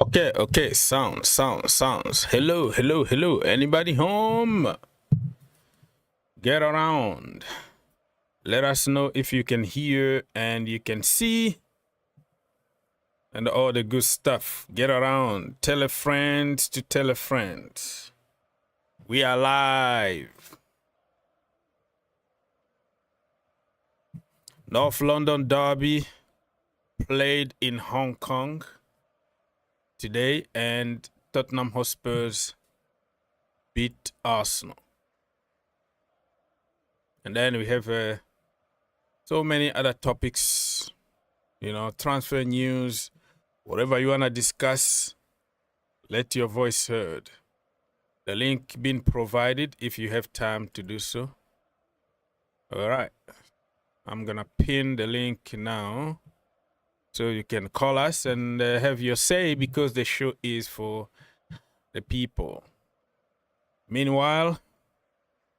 Okay. Sounds. Hello. Anybody home? Get around. Let us know if you can hear and you can see and all the good stuff. Get around. Tell a friend to tell a friend. We are live. North London Derby played in Hong Kong today, and Tottenham Hotspurs beat Arsenal. And then we have so many other topics, transfer news, whatever you want to discuss, let your voice heard. The link being provided if you have time to do so. All right. I'm going to pin the link now so you can call us and have your say, because the show is for the people. Meanwhile,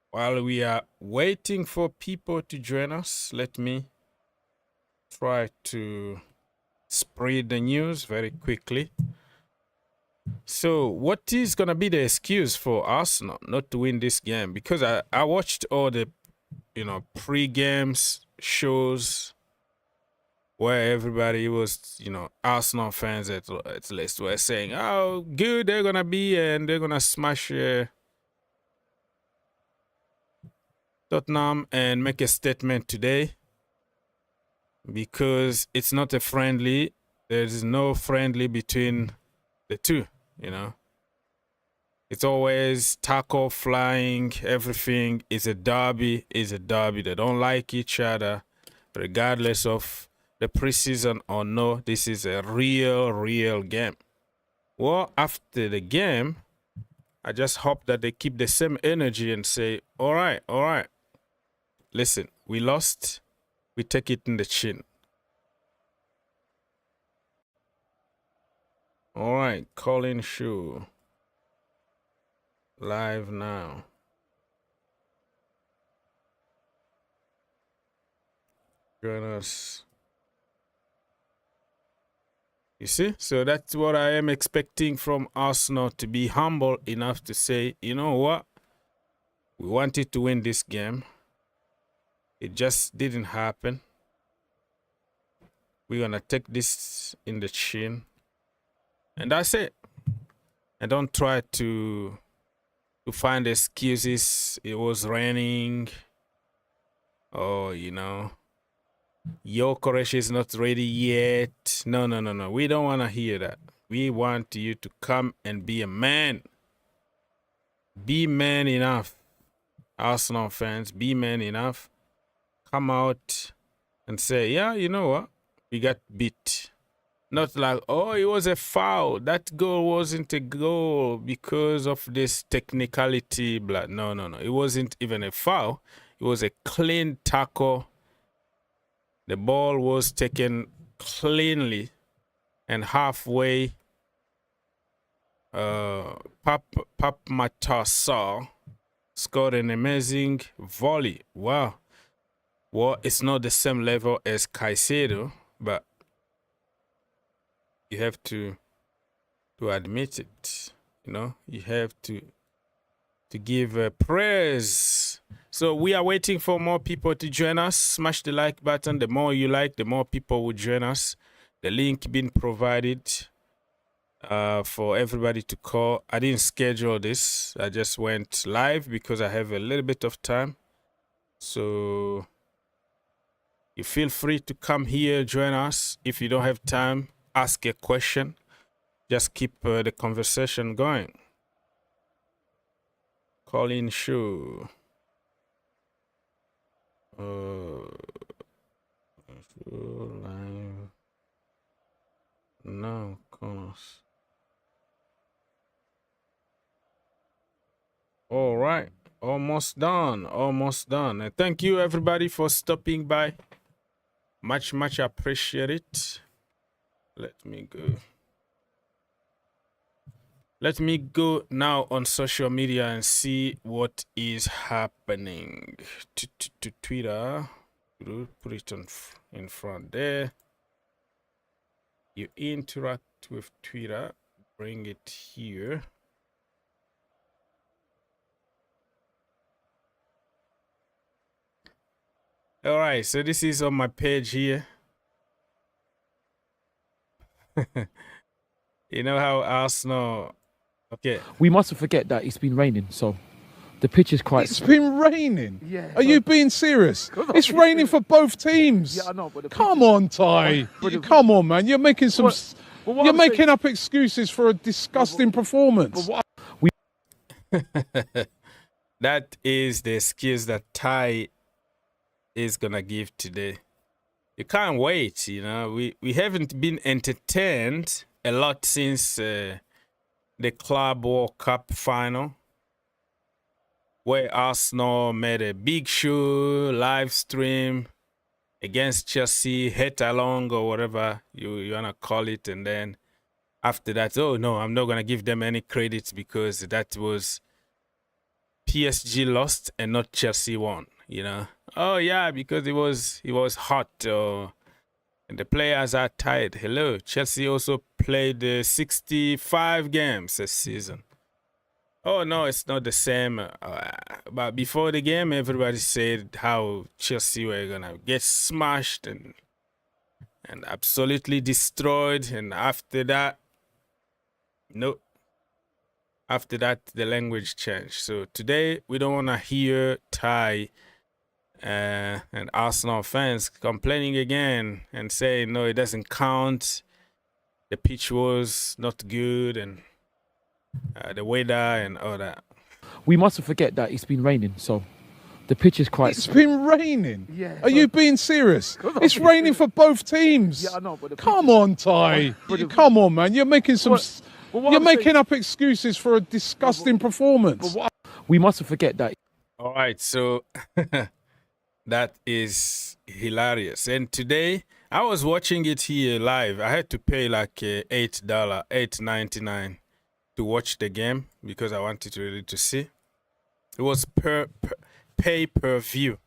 while we are waiting for people to join us, let me try to spread the news very quickly. So what is going to be the excuse for Arsenal not to win this game? Because I watched all the, pre-games shows where everybody was, Arsenal fans at least were saying, how good they're going to be and they're going to smash Tottenham and make a statement today, because it's not a friendly. There's no friendly between the two, It's always tackle, flying, everything is a derby, They don't like each other, regardless of the preseason or no. This is a real game. Well, after the game, I just hope that they keep the same energy and say, all right. Listen, we lost. We take it in the chin. All right, Colin Shoe. Live now. Join us. You see? So that's what I am expecting from Arsenal, to be humble enough to say, you know what? We wanted to win this game. It just didn't happen. We're going to take this in the chin. And that's it. And don't try to find excuses. It was raining. Or, Gyokeres is not ready yet. No. We don't want to hear that. We want you to come and be a man. Be man enough. Arsenal fans, be man enough. Come out and say, yeah, you know what? We got beat. Not like, oh, it was a foul. That goal wasn't a goal because of this technicality. Blah. No. It wasn't even a foul. It was a clean tackle. The ball was taken cleanly, and halfway, Pap Matasar scored an amazing volley. Wow. Well, it's not the same level as Caicedo, but you have to admit it. You have to give praise. So we are waiting for more people to join us. Smash the like button. The more you like, the more people will join us. The link being provided for everybody to call. I didn't schedule this. I just went live because I have a little bit of time. So you feel free to come here, join us. If you don't have time, ask a question. Just keep the conversation going. Colin Shoe. Live. No, course. All right. Almost done. And thank you, everybody, for stopping by. Much appreciate it. Let me go now on social media and see what is happening. To Twitter. Put it in front there. You interact with Twitter bring it here. All right, so this is on my page here. You know how Arsenal. Okay. We mustn't forget that it's been raining, so the pitch is quite. It's been raining. Yeah. Are you being serious? It's raining for both teams. Yeah, I know, but Come on, Ty. Come on, man. You're making some. What You're I'm making up excuses for a disgusting performance. That is the excuse that Ty is gonna give today. You can't wait, you know. We haven't been entertained a lot since the Club World Cup final, where Arsenal made a big show live stream against Chelsea, head along or whatever you wanna call it, and then after that, oh no, I'm not gonna give them any credit because that was PSG lost and not Chelsea won. You know, oh yeah, because it was hot, and the players are tired. Hello, Chelsea also played 65 games this season. Oh no, it's not the same. But before the game, everybody said how Chelsea were gonna get smashed and absolutely destroyed. And after that, no. After that, the language changed. So today, we don't want to hear Ty and Arsenal fans complaining again and saying, no, it doesn't count. The pitch was not good and the weather and all that. We mustn't forget that it's been raining, so the pitch is quite. It's been raining. Yeah. Are you being serious? It's raining for both teams. Yeah, I know, but Come on, Ty. Come on, man. You're making some. You're making up excuses for a disgusting performance. We mustn't forget that. All right, so that is hilarious. And today, I was watching it here live. I had to pay like $8.99 to watch the game because I wanted really to see. It was pay per view.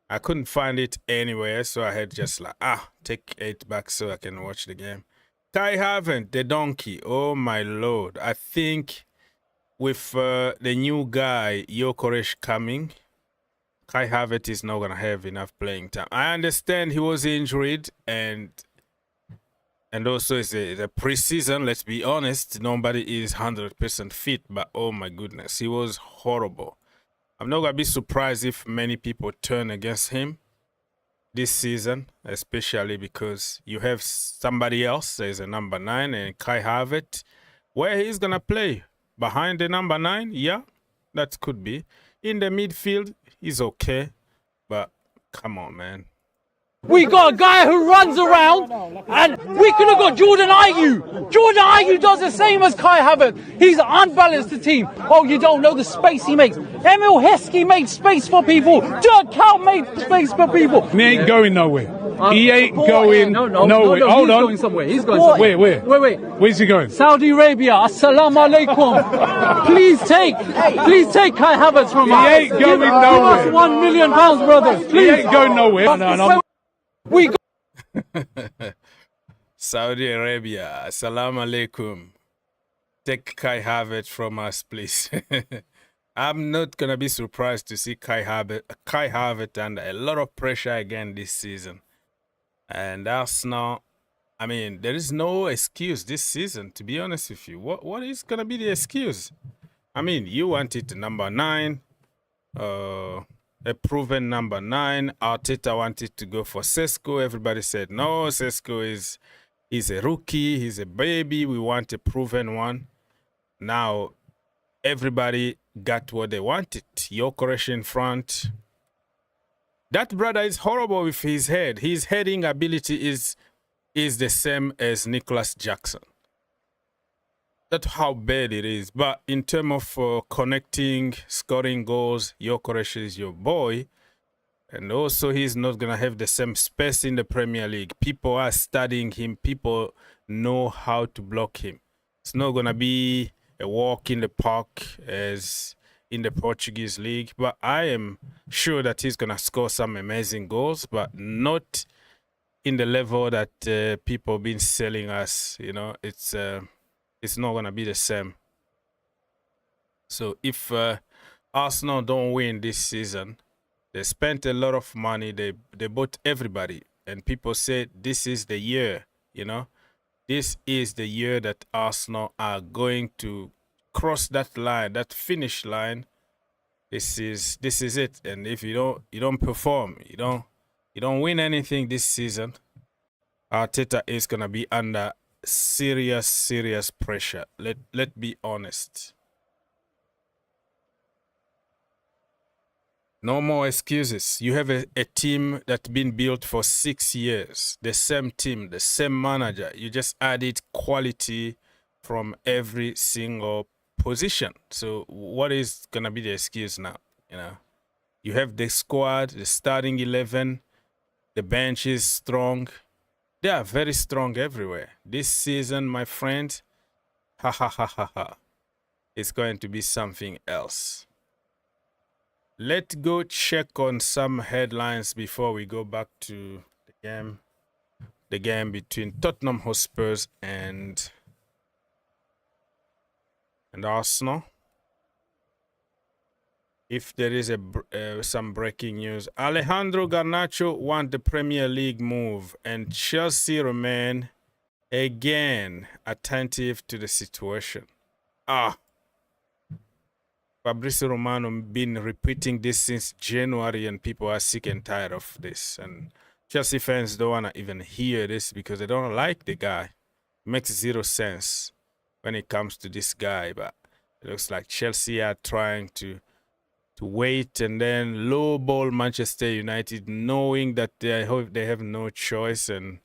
I couldn't find it anywhere, so I had just like take $8 so I can watch the game. Kai Havertz, the donkey. Oh my lord! I think with the new guy Gyokeres coming, Kai Havertz is not gonna have enough playing time. I understand he was injured and also it's the preseason. Let's be honest, nobody is 100% fit. But oh my goodness, he was horrible. I'm not gonna be surprised if many people turn against him this season, especially because you have somebody else as a number 9 and Kai Havertz, where he's gonna play behind the number 9. Yeah, that could be. In the midfield, he's okay, but come on, man. We got a guy who runs around, and we could have got Jordan Ayew. Jordan Ayew does the same as Kai Havertz. He's unbalanced the team. Oh, you don't know the space he makes. Emil Heskey made space for people. Dirk Kuyt made space for people. He ain't going nowhere. He ain't going nowhere. Hold on. Going somewhere. He's going somewhere. Where? Wait. Where's he going? Saudi Arabia. Assalamu alaikum. Please take Kai Havertz from us. He ain't going nowhere. Give us £1 million, brothers. Please. He ain't going nowhere. No. We got Saudi Arabia, assalamu alaikum. Take Kai Havertz from us, please. I'm not gonna be surprised to see Kai Havertz under a lot of pressure again this season. And Arsenal, I mean, there is no excuse this season, to be honest with you. What is gonna be the excuse? I mean, you wanted number 9, a proven number 9. Arteta wanted to go for Sesko. Everybody said no. Sesko is a rookie. He's a baby. We want a proven one. Now everybody got what they wanted. Gyokeres in front. That brother is horrible with his head. His heading ability is the same as Nicholas Jackson. That's how bad it is. But in terms of connecting, scoring goals, Gyokeres is your boy. And also, he's not going to have the same space in the Premier League. People are studying him. People know how to block him. It's not going to be a walk in the park as in the Portuguese league. But I am sure that he's going to score some amazing goals, but not in the level that people have been selling us. You know, it's it's not gonna be the same. So if Arsenal don't win this season, they spent a lot of money. They bought everybody, and people said this is the year. You know, this is the year that Arsenal are going to cross that line, that finish line. This is it. And if you don't perform, you don't win anything this season, Arteta is gonna be under serious pressure. Let be honest. No more excuses. You have a team that's been built for 6 years. The same team, the same manager. You just added quality from every single position. So what is going to be the excuse now? You know, you have the squad, the starting 11. The bench is strong. They are very strong everywhere. This season, my friend, it's going to be something else. Let's go check on some headlines before we go back to the game. The game between Tottenham Hotspurs and Arsenal. If there is some breaking news, Alejandro Garnacho won the Premier League move, and Chelsea remain again attentive to the situation. Fabrizio Romano been repeating this since January, and people are sick and tired of this. And Chelsea fans don't want to even hear this because they don't like the guy. It makes zero sense when it comes to this guy. But it looks like Chelsea are trying to wait and then lowball Manchester United, knowing that they have no choice, and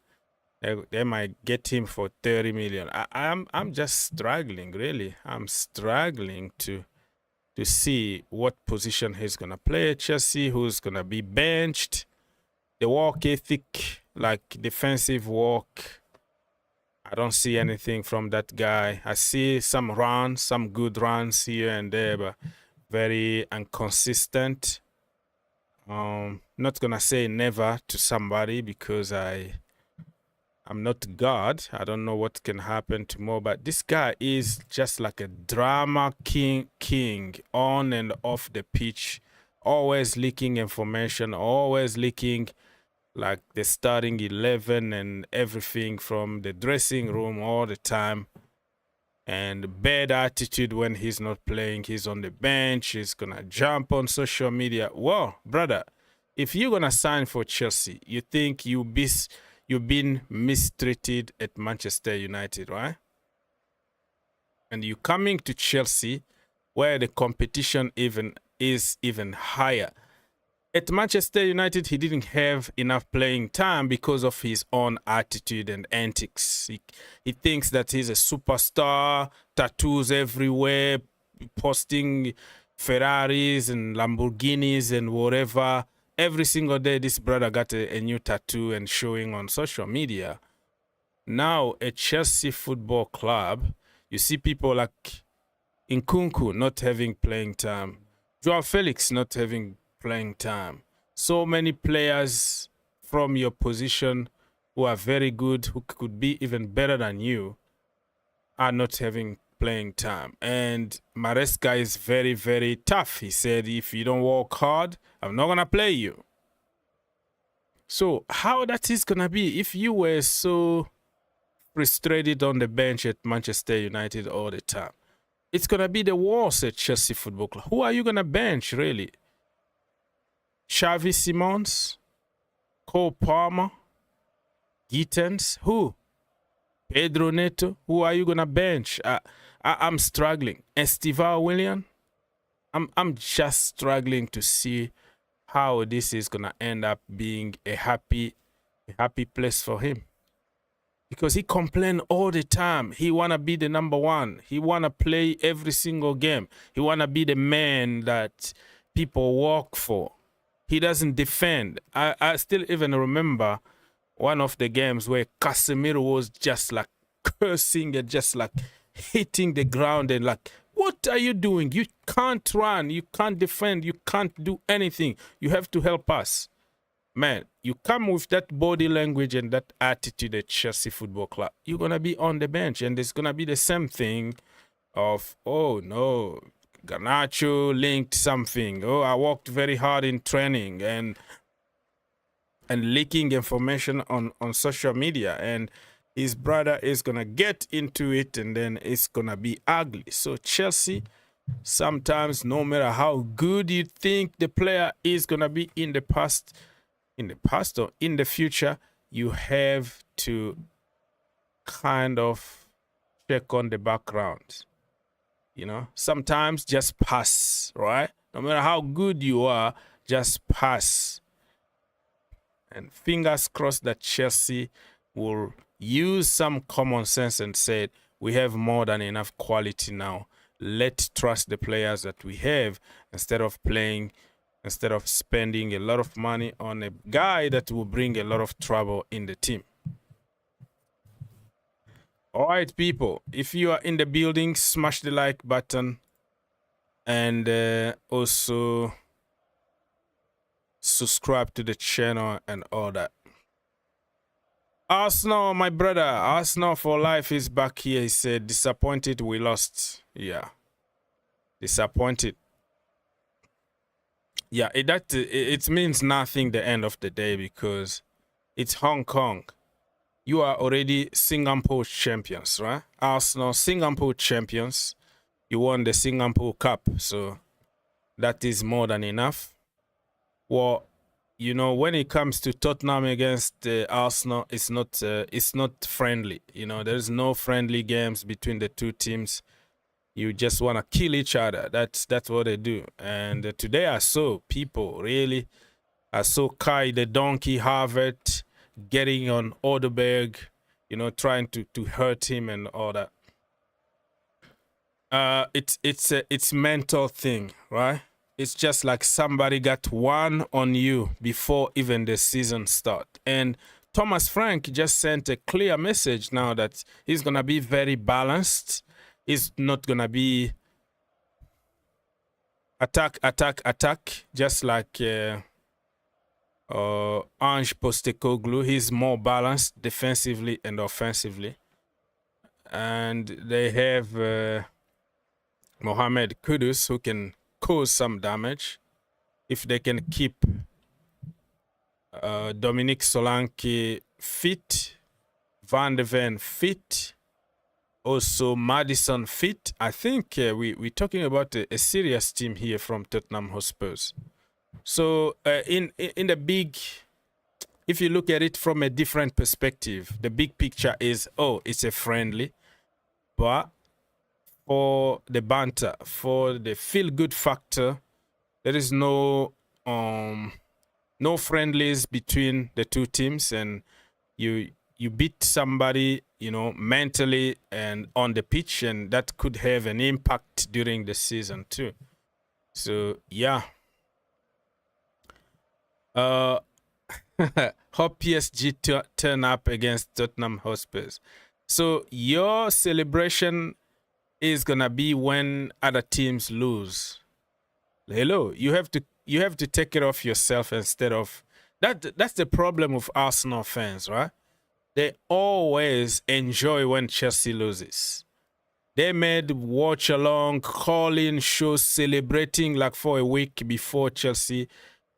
they might get him for 30 million. I'm just struggling, really. I'm struggling to see what position he's going to play at Chelsea, who's going to be benched. The work ethic, like defensive work, I don't see anything from that guy. I see some runs, some good runs here and there, but very inconsistent. Not going to say never to somebody because I'm not God. I don't know what can happen tomorrow, but this guy is just like a drama king on and off the pitch, always leaking information, always leaking like the starting 11 and everything from the dressing room all the time. And bad attitude when he's not playing. He's on the bench. He's going to jump on social media. Well, brother, if you're going to sign for Chelsea, you think you've been mistreated at Manchester United, right? And you're coming to Chelsea where the competition is even higher. At Manchester United, he didn't have enough playing time because of his own attitude and antics. He thinks that he's a superstar, tattoos everywhere, posting Ferraris and Lamborghinis and whatever. Every single day, this brother got a new tattoo and showing on social media. Now, at Chelsea Football Club, you see people like Nkunku not having playing time. Joao Felix not having playing time. So many players from your position who are very good, who could be even better than you, are not having playing time. And Maresca is very, very tough. He said, if you don't work hard, I'm not going to play you. So how that is going to be if you were so frustrated on the bench at Manchester United all the time? It's going to be the worst at Chelsea Football Club. Who are you going to bench, really? Xavi Simons? Cole Palmer? Gittens? Who? Pedro Neto? Who are you going to bench? I'm struggling. Estival William? I'm just struggling to see how this is going to end up being a happy place for him. Because he complains all the time. He want to be the number one. He want to play every single game. He want to be the man that people work for. He doesn't defend. I still even remember one of the games where Casemiro was just like cursing and just like hitting the ground and like, what are you doing? You can't run. You can't defend. You can't do anything. You have to help us. man, you come with that body language and that attitude at Chelsea Football Club, you're going to be on the bench. And it's going to be the same thing of, oh, no, Garnacho linked something. Oh, I worked very hard in training and leaking information on social media. And his brother is going to get into it and then it's going to be ugly. So Chelsea, sometimes no matter how good you think the player is going to be in the past or in the future, you have to kind of check on the background. You know, sometimes just pass, right? No matter how good you are, just pass. And fingers crossed that Chelsea will use some common sense and say, we have more than enough quality now. Let's trust the players that we have instead of spending a lot of money on a guy that will bring a lot of trouble in the team. All right, people, if you are in the building, smash the like button and also subscribe to the channel and all that. Arsenal, my brother, Arsenal for life is back here. He said, disappointed we lost. Yeah, disappointed. Yeah, it means nothing the end of the day because it's Hong Kong. You are already Singapore champions, right? Arsenal, Singapore champions. You won the Singapore Cup, so that is more than enough. Well, you know, when it comes to Tottenham against Arsenal, it's not friendly. You know, there's no friendly games between the two teams. You just want to kill each other. That's what they do. And today I saw Kai the donkey Havertz getting on Odeberg, you know, trying to hurt him and all that. It's mental thing, right? It's just like somebody got one on you before even the season start. And Thomas Frank just sent a clear message now that he's gonna be very balanced. He's not gonna be attack, just like Ange Postecoglou. He's more balanced defensively and offensively. And they have Mohamed Kudus, who can cause some damage if they can keep Dominic Solanke fit, Van de Ven fit, also Maddison fit. I think we're talking about a serious team here from Tottenham Hotspurs. So in the big, if you look at it from a different perspective, the big picture is, oh, it's a friendly, but for the banter, for the feel-good factor, there is no friendlies between the two teams, and you beat somebody, you know, mentally and on the pitch, and that could have an impact during the season too. So yeah. Hope PSG turn up against Tottenham Hotspurs. So your celebration is gonna be when other teams lose. Hello, you have to take it off yourself instead of that. That's the problem with Arsenal fans, right? They always enjoy when Chelsea loses. They made watch along, call-in shows, celebrating like for a week before Chelsea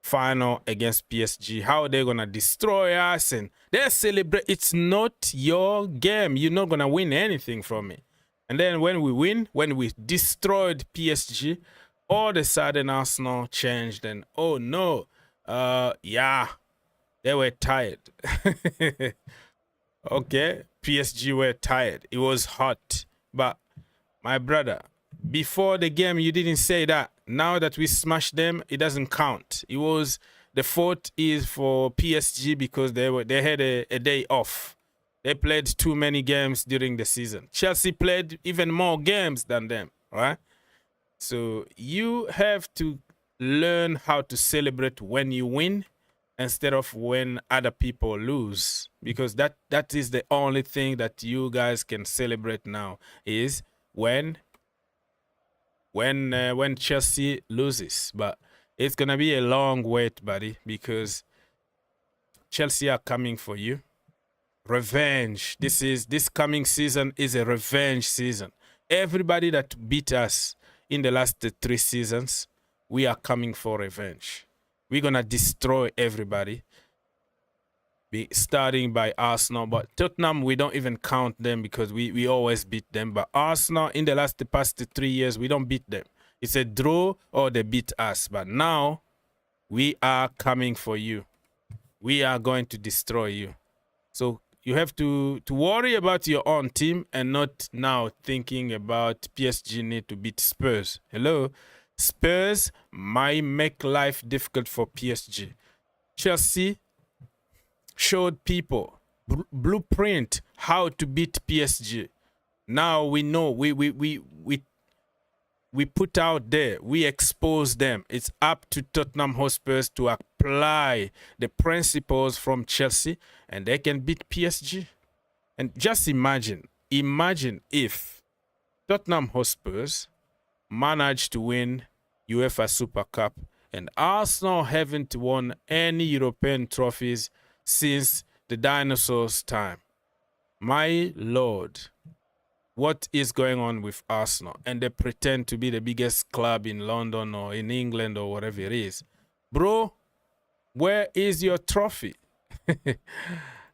final against PSG. How they're gonna destroy us, and they celebrate. It's not your game. You're not gonna win anything from it. And then when we win, when we destroyed PSG, all of a sudden Arsenal changed and, oh no, yeah, they were tired. Okay, PSG were tired. It was hot. But my brother, before the game, you didn't say that. Now that we smashed them, it doesn't count. It was, the fault is for PSG because they had a day off. They played too many games during the season. Chelsea played even more games than them, right? So you have to learn how to celebrate when you win instead of when other people lose, because that is the only thing that you guys can celebrate now, is when Chelsea loses. But it's gonna be a long wait, buddy, because Chelsea are coming for you. Revenge. This coming season is a revenge season. Everybody that beat us in the last 3 seasons, we are coming for revenge. We're gonna destroy everybody. Starting by Arsenal, but Tottenham, we don't even count them because we always beat them. But Arsenal, in the past 3 years, we don't beat them. It's a draw or they beat us. But now, we are coming for you. We are going to destroy you. So you have to worry about your own team and not now thinking about PSG need to beat Spurs. Hello? Spurs might make life difficult for PSG. Chelsea showed people blueprint how to beat PSG. Now we know we put out there, we expose them. It's up to Tottenham Hotspurs to apply the principles from Chelsea and they can beat PSG. And just imagine if Tottenham Hotspurs managed to win UEFA Super Cup and Arsenal haven't won any European trophies since the dinosaurs' time. My Lord, what is going on with Arsenal? And they pretend to be the biggest club in London or in England or whatever it is. Bro, where is your trophy?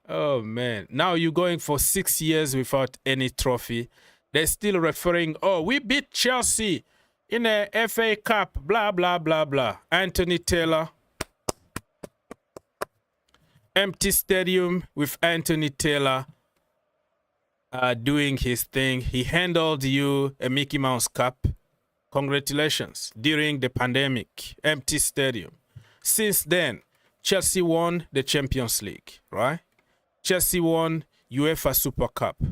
Oh, man. Now you're going for 6 years without any trophy. They're still referring, oh, we beat Chelsea in a FA Cup, blah, blah, blah, blah. Anthony Taylor. Empty stadium with Anthony Taylor doing his thing. He handled you a Mickey Mouse Cup. Congratulations. During the pandemic, empty stadium. Since then, Chelsea won the Champions League, right? Chelsea won UEFA Super Cup.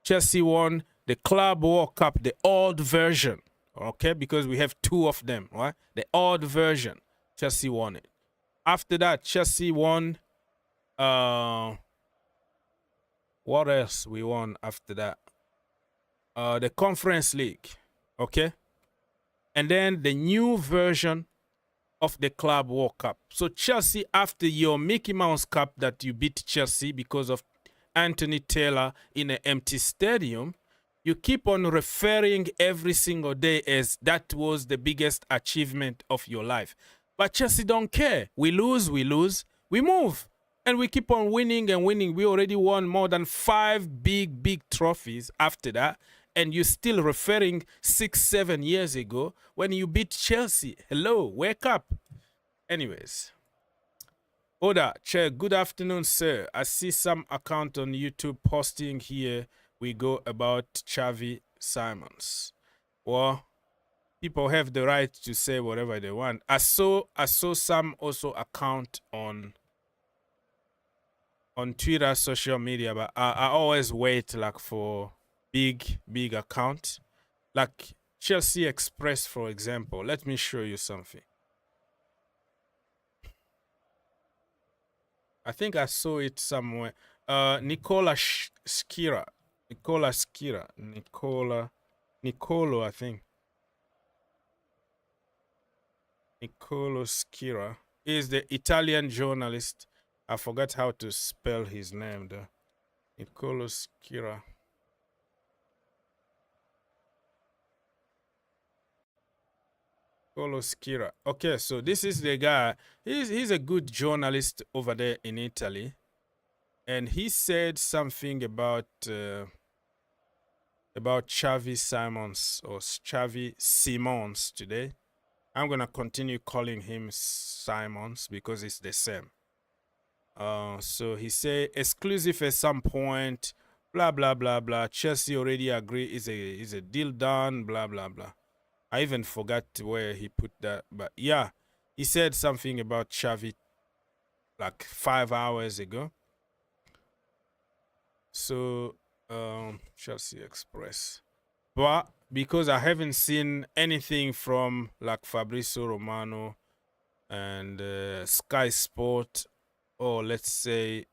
Chelsea won the Club World Cup, the old version, okay? Because we have 2 of them, right? The old version. Chelsea won it. After that, Chelsea won... what else we won after that? The Conference League, okay? And then the new version of the Club World Cup. So Chelsea, after your Mickey Mouse Cup that you beat Chelsea because of Anthony Taylor in an empty stadium, you keep on referring every single day as that was the biggest achievement of your life. But Chelsea don't care. We lose, we move. And we keep on winning and winning. We already won more than 5 big trophies after that. And you're still referring 6-7 years ago when you beat Chelsea. Hello, wake up. Anyways. Oda, Chair, good afternoon, sir. I see some account on YouTube posting here. We go about Xavi Simons. Well, people have the right to say whatever they want. I saw some also account on Twitter, social media, but I always wait like for big account. Like Chelsea Express, for example. Let me show you something. I think I saw it somewhere. Nicolo, I think. Nicolo Schira is the Italian journalist. I forgot how to spell his name though. Nicolo Schira. Nicolo Schira. Okay, so this is the guy. He's a good journalist over there in Italy. And he said something about Xavi Simons or Xavi Simons today. I'm going to continue calling him Simons because it's the same. So he said exclusive at some point, blah, blah, blah, blah. Chelsea already agree is a deal done, blah, blah, blah. I even forgot where he put that. But yeah, he said something about Xavi like 5 hours ago. So, Chelsea Express. But because I haven't seen anything from like Fabrizio Romano and Sky Sport, or let's say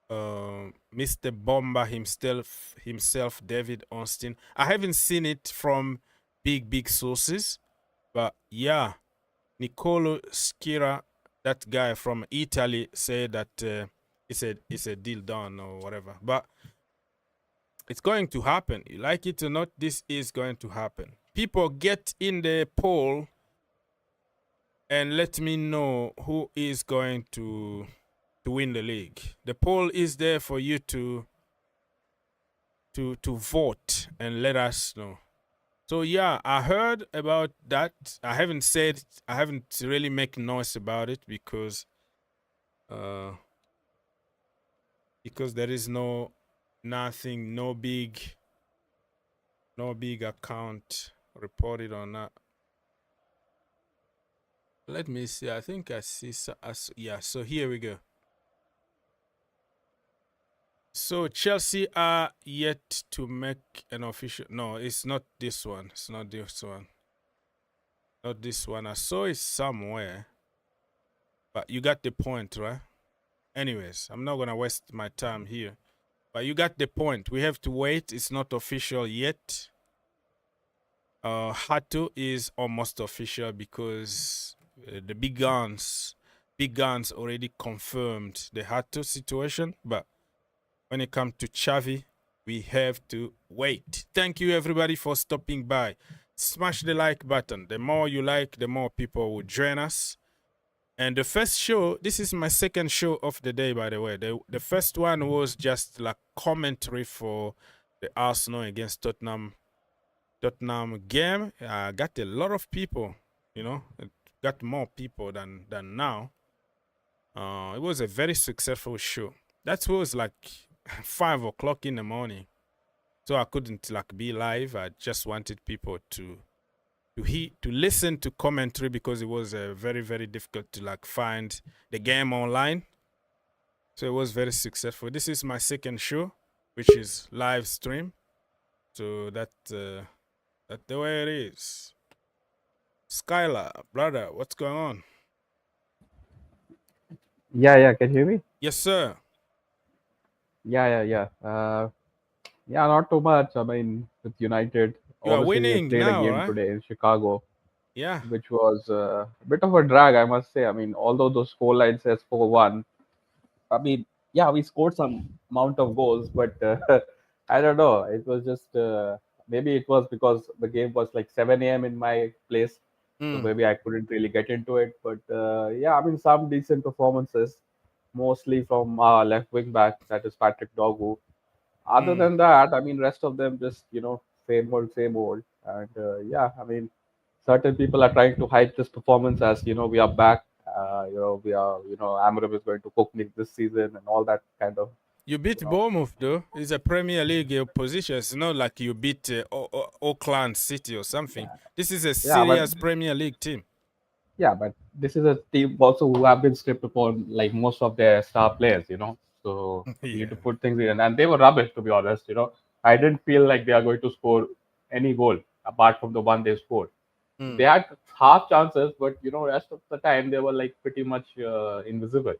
Mr. Bomba himself, David Austin. I haven't seen it from big sources, but yeah, Nicolo Schira that guy from Italy said that it's a deal done or whatever. But it's going to happen. You like it or not, this is going to happen. People, get in the poll and let me know who is going to win the league. The poll is there for you to vote and let us know. So yeah, I heard about that. I haven't really make noise about it because there is no big account reported on that. Let me see. I think I see. Yeah. So here we go. So Chelsea are yet to make an official. No, it's not this one. It's not this one. Not this one. I saw it somewhere. But you got the point, right? Anyways, I'm not gonna waste my time here. But you got the point. We have to wait. It's not official yet. Hato is almost official because the big guns already confirmed the Hato situation. But when it comes to Xavi, we have to wait. Thank you, everybody, for stopping by. Smash the like button. The more you like, the more people will join us. And the first show, this is my second show of the day, by the way. The first one was just like commentary for the Arsenal against Tottenham game. I got a lot of people, it got more people than now. It was a very successful show. That was like 5 o'clock in the morning, so I couldn't like be live. I just wanted people to listen to commentary because it was very, very difficult to like find the game online. So it was very successful. This is my second show, which is live stream. So that's the way it is. Skylar, brother, what's going on? Yeah. Can you hear me? Yes, sir. Yeah. Not too much. I mean, with United, You are obviously we winning played now, a game right? today in Chicago, Yeah. which was a bit of a drag, I must say. I mean, although the scoreline says 4-1, I mean, yeah, we scored some amount of goals, but I don't know. It was just maybe it was because the game was like 7 a.m. in my place, so maybe I couldn't really get into it. But yeah, I mean, some decent performances, mostly from our left wing back, that is Patrick Dogu. Other than that, I mean, rest of them just same old, same old. And yeah, I mean, certain people are trying to hype this performance as we are back. We are Amorim is going to cook me this season and all that kind of. You beat Bournemouth, though. It's a Premier League opposition. It's not like you beat Auckland City or something. This is a serious Premier League team. Yeah, but this is a team also who have been stripped upon like most of their star players, So you need to put things in, and they were rubbish, to be honest. I didn't feel like they are going to score any goal apart from the one they scored. They had half chances, but rest of the time they were like pretty much invisible.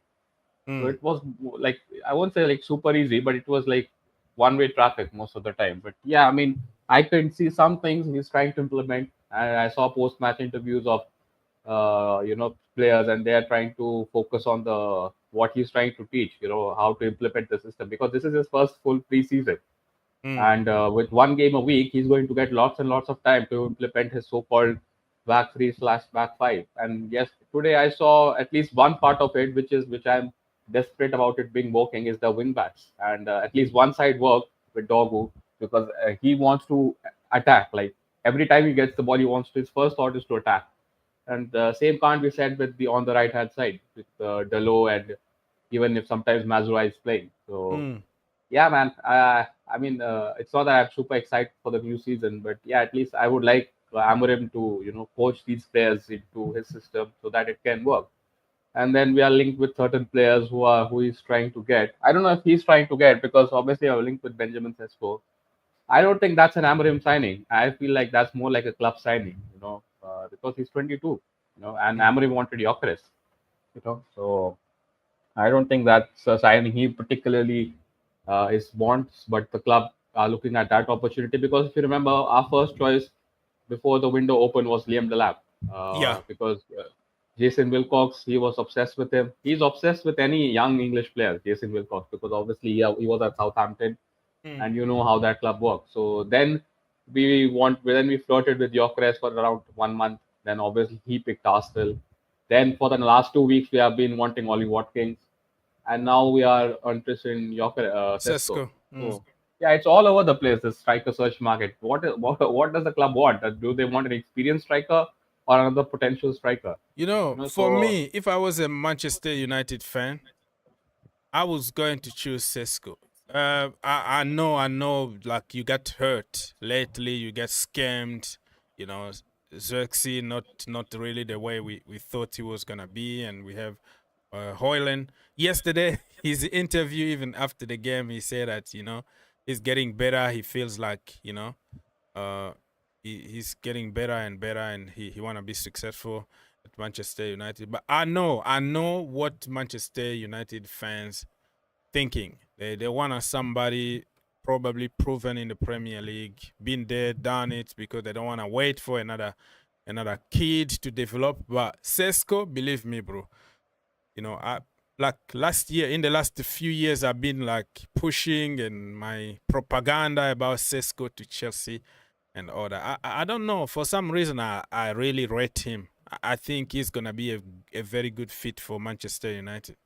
So it was like, I won't say like super easy, but it was like one-way traffic most of the time. But yeah, I mean, I could see some things he's trying to implement, and I saw post-match interviews of players, and they are trying to focus on the what he's trying to teach, how to implement the system, because this is his first full preseason. And with one game a week, he's going to get lots and lots of time to implement his so-called back 3/back 5. And yes, today I saw at least one part of it, which I'm desperate about it being working, is the wing backs. And at least one side worked with Dogu, because he wants to attack. Like every time he gets the ball, his first thought is to attack. And the same can't be said with on the right hand side with Delo, and even if sometimes Mazura is playing. So yeah, man. I mean, it's not that I'm super excited for the new season, but yeah, at least I would like Amorim to coach these players into his system so that it can work. And then we are linked with certain players who he's trying to get. I don't know if he's trying to get, because obviously I'm linked with Benjamin Sesko. I don't think that's an Amorim signing. I feel like that's more like a club signing, because he's 22, and Amorim wanted Gyokeres, So I don't think that's a signing he particularly is wants, but the club are looking at that opportunity, because if you remember, our first choice before the window opened was Liam Delap. Yeah. Because Jason Wilcox, he was obsessed with him. He's obsessed with any young English player, Jason Wilcox, because obviously he was at Southampton, and you know how that club works. So then we flirted with Gyökeres for around 1 month. Then obviously he picked Arsenal. Then for the last 2 weeks we have been wanting Ollie Watkins, and now we are interested in Sesko. Sesko. So yeah, it's all over the place. The striker search market. What does the club want? Do they want an experienced striker or another potential striker? For me, if I was a Manchester United fan, I was going to choose Sesko. I know, like you got hurt lately, you get scammed, Xerxes not really the way we thought he was gonna be, and we have Højlund. Yesterday, his interview, even after the game, he said that, he's getting better. He feels like, he's getting better and better, and he want to be successful at Manchester United. But I know what Manchester United fans thinking. They want somebody probably proven in the Premier League, been there, done it, because they don't want to wait for another kid to develop. But Sesko, believe me, bro, I like last year, in the last few years, I've been like pushing and my propaganda about Sesko to Chelsea and all that. I don't know. For some reason, I really rate him. I think he's going to be a very good fit for Manchester United.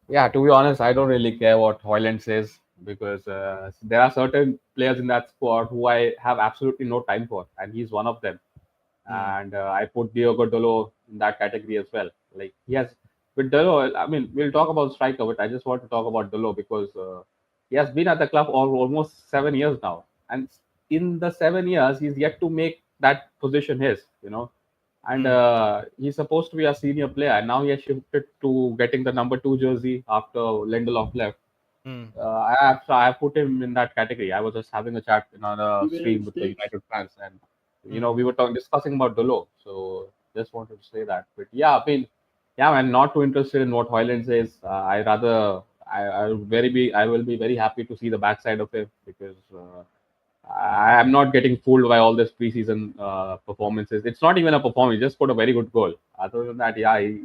Yeah, to be honest, I don't really care what Højlund says, because there are certain players in that squad who I have absolutely no time for, and he's one of them. And I put Diogo Dolo in that category as well. Like he has with Dolo, I mean, we'll talk about striker, but I just want to talk about Dolo because he has been at the club almost 7 years now, and in the 7 years, he's yet to make that position his. And he's supposed to be a senior player, and now he has shifted to getting the number 2 jersey after Lindelof left. I have put him in that category. I was just having a chat in another stream with the United fans, and we were discussing about Dolo. So just wanted to say that. But yeah, I mean, I'm not too interested in what Højlund says. I will be very happy to see the backside of him, because I am not getting fooled by all this preseason performances. It's not even a performance; he just scored a very good goal. Other than that, I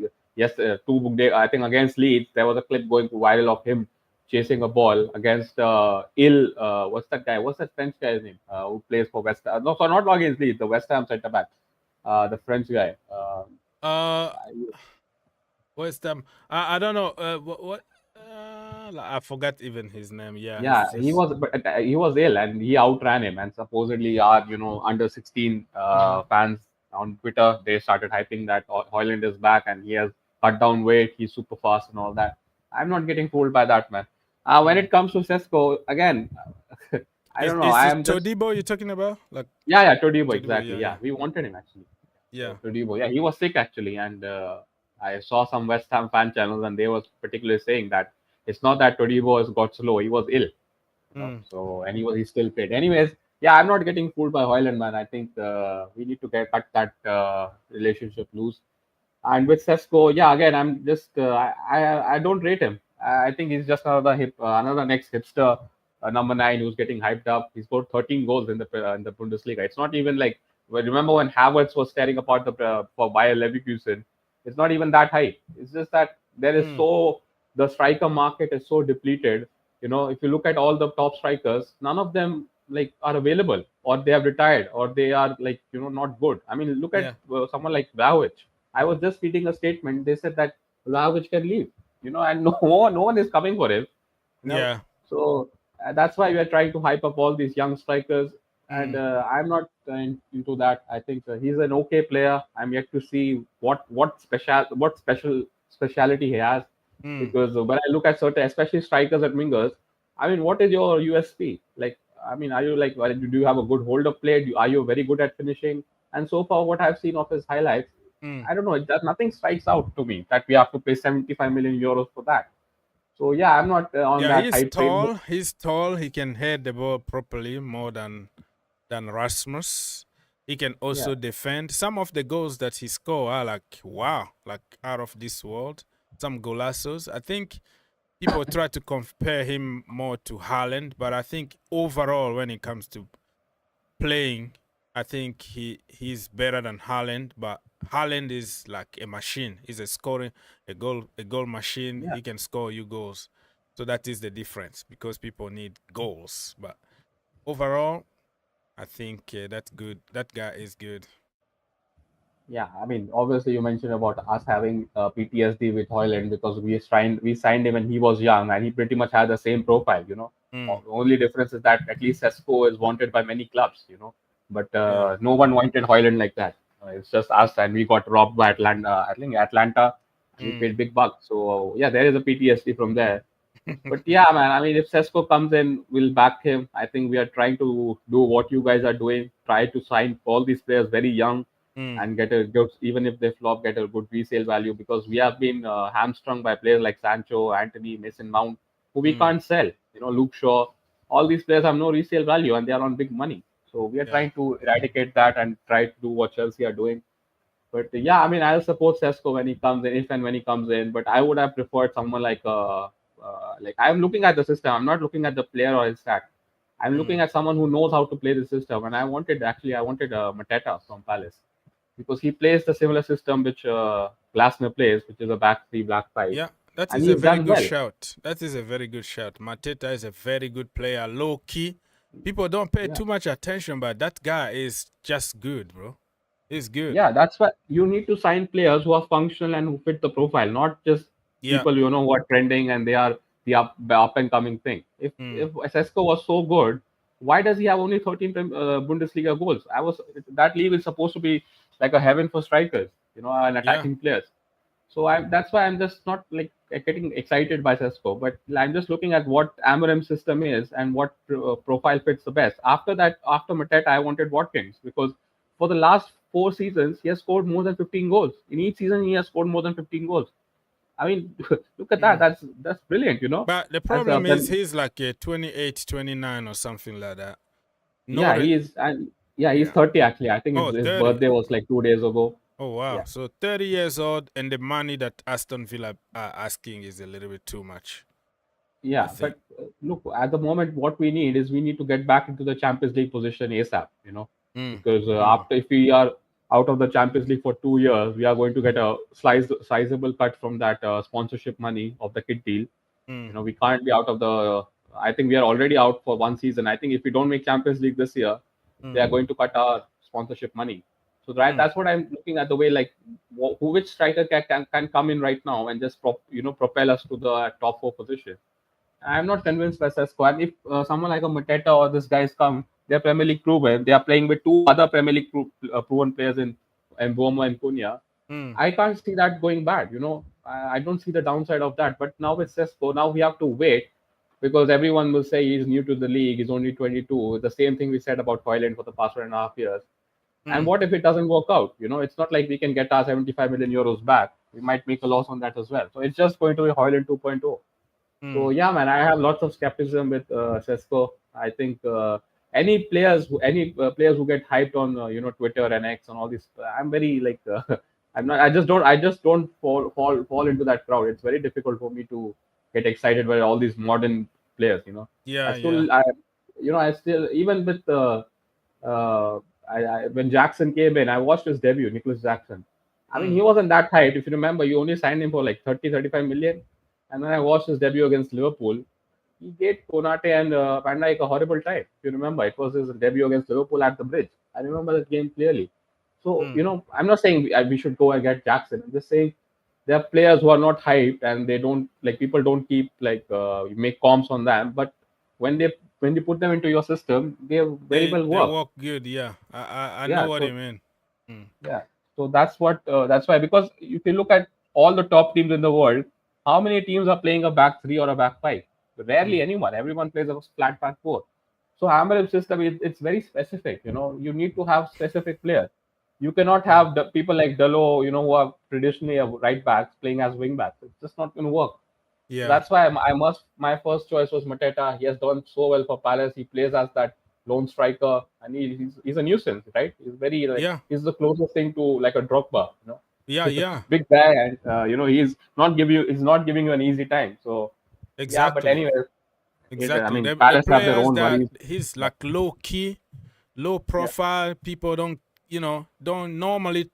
think against Leeds, there was a clip going viral of him chasing a ball against what's that guy? What's that French guy's name? Who plays for West Ham? No, so not against Leeds, the West Ham centre back, the French guy. West Ham. I don't know. What? I forgot even his name. Yeah, he was ill, and he outran him. And supposedly, our under 16 fans on Twitter, they started hyping that Højlund is back and he has cut down weight. He's super fast and all that. I'm not getting fooled by that, man. When it comes to Sesko, again, I don't know. Is Todibo you're talking about? Yeah, Todibo, exactly. Yeah, we wanted him actually. Yeah, Todibo. Yeah, he was sick actually, and I saw some West Ham fan channels, and they was particularly saying that it's not that Todibo has got slow; he was ill. So, and he still played. Anyways, yeah, I'm not getting fooled by Højlund, man. I think we need to cut that relationship loose. And with Sesko, yeah, again, I'm just I don't rate him. I think he's just another next hipster number 9 who's getting hyped up. He scored 13 goals in the Bundesliga. It's not even like remember when Havertz was tearing apart for Bayer Leverkusen. It's not even that high. It's just that there is the striker market is so depleted. If you look at all the top strikers, none of them are available, or they have retired, or they are not good. I mean, look at someone like Vlahovic. I was just reading a statement. They said that Vlahovic can leave, and no one is coming for him. Yeah. So that's why we are trying to hype up all these young strikers, and I'm not into that. I think he's an okay player. I'm yet to see what speciality he has, because when I look at certain, especially strikers and wingers, I mean, what is your USP? I mean, are you do you have a good hold of play? Are you very good at finishing? And so far, what I've seen of his highlights, I don't know. Nothing strikes out to me that we have to pay 75 million euros for that. So yeah, I'm not on that. He's tall. He's tall. He can head the ball properly more than Rasmus. He can also defend. Some of the goals that he scored are wow, out of this world. Some golazos. I think people try to compare him more to Haaland, but I think overall, when it comes to playing, I think he's better than Haaland. But Haaland is like a machine. He's a goal machine. Yeah. He can score you goals. So that is the difference because people need goals. But overall, I think that's good. That guy is good. Yeah, I mean, obviously you mentioned about us having PTSD with Hoyland because we signed him when he was young, and he pretty much had the same profile. Mm, The only difference is that at least Sesko is wanted by many clubs. But yeah. no one wanted Hoyland like that. It's just us, and we got robbed by Atlanta. I think Atlanta, and we Mm. paid big bucks. So yeah, there is a PTSD from there. But yeah, man, I mean, if Sesko comes in, we'll back him. I think we are trying to do what you guys are doing. Try to sign all these players very young Mm, and get a good, even if they flop, get a good resale value because we have been hamstrung by players like Sancho, Anthony, Mason Mount, who we mm, can't sell. Luke Shaw, all these players have no resale value and they are on big money. So we are yeah. trying to eradicate that and try to do what Chelsea are doing. But yeah, I mean, I'll support Sesko when he comes in, if and when he comes in. But I would have preferred someone like I'm looking at the system. I'm not looking at the player or his stat. I'm looking Mm, at someone who knows how to play the system. And I wanted Mateta from Palace because he plays the similar system which Glasner plays, which is a back three, black five, yeah. That and is a he's very done good well. shout. That is a very good shout. Mateta is a very good player. Low key. People don't pay Yeah. too much attention, but that guy is just good, bro. He's good. Yeah, that's why you need to sign players who are functional and who fit the profile, not just Yeah. people who are trending and they are the up and coming thing. If Mm, Sesko was so good, why does he have only 13 Bundesliga goals? That league is supposed to be like a heaven for strikers, and yeah. attacking players. So that's why I'm just not like getting excited by Sesko, but I'm just looking at what Amarim's system is and what profile fits the best. After that, after Mateta, I wanted Watkins because for the last 4 seasons he has scored more than 15 goals. In each season, he has scored more than 15 goals. I mean, look at that. Mm. That's brilliant. But the As problem is then he's like a 28, 29 or something like that. No, yeah, he is, and yeah, he's yeah. 30 actually. I think Oh, his 30. birthday was like 2 days ago. Oh, wow. Yeah. So 30 years old, and the money that Aston Villa are asking is a little bit too much, I Yeah, think. but look, at the moment, what we need is we need to get back into the Champions League position ASAP, Mm, because mm, after if we are out of the Champions League for 2 years, we are going to get a sizable cut from that sponsorship money of the kit deal. mm, We can't be out of the. I think we are already out for one season. I think if we don't make Champions League this year, they mm, are going to cut our sponsorship money. So mm. that's what I'm looking at the way like which striker can come in right now and just propel us to the top four position. I'm not convinced by Sesko. And if someone like a Mateta or this guys come, they're Premier League proven. They are playing with two other Premier League proven players in Mboma and Cunha. Mm. I can't see that going bad. I don't see the downside of that. But now with Sesko, now we have to wait because everyone will say he's new to the league. He's only 22. The same thing we said about Hoyland for the past 1.5 years. And Mm. what if it doesn't work out? It's not like we can get our 75 million euros back. We might make a loss on that as well. So it's just going to be Hoyland 2.0. So Mm. yeah, man, I have lots of skepticism with Sesko. I think any players who get hyped on Twitter and X and all this, I'm very like I'm not. I just don't fall into that crowd. It's very difficult for me to get excited by all these modern players. I Yeah, yeah. still I I still even with uh, when Jackson came in, I watched his debut, Nicholas Jackson. I mean, he Mm. wasn't that hyped. If you remember, you only signed him for like 35 million. And when I watched his debut against Liverpool, he gave Konate and Van Dijk a horrible time. If you remember, it was his debut against Liverpool at the Bridge. I remember that game clearly. So, Mm. I'm not saying we should go and get Jackson. I'm just saying there are players who are not hyped and they don't like people don't keep like make comps on them. But when they when you put them into your system, they very well They work. work good, yeah. I know Yeah. what So you mean. Mm. yeah. So that's why because if you look at all the top teams in the world, how many teams are playing a back three or a back five? Rarely Mm. anyone. Everyone plays a flat back four. So Amarim system it's very specific. You need to have specific players. You cannot Mm. have the people like Delo, who are traditionally a right backs playing as wing backs. It's just not going to work. So Yeah. that's why my first choice was Mateta. He has done so well for Palace. He plays as that lone striker, and he's a nuisance, right? He's very like Yeah. he's the closest thing to like a Drogba. Yeah, yeah. Big guy, and he's not giving you an easy time. So yeah, but Exactly. anyway, I Exactly. mean The Palace have their players own that worries. he's Yeah, like low key, low yeah, profile, people don't normally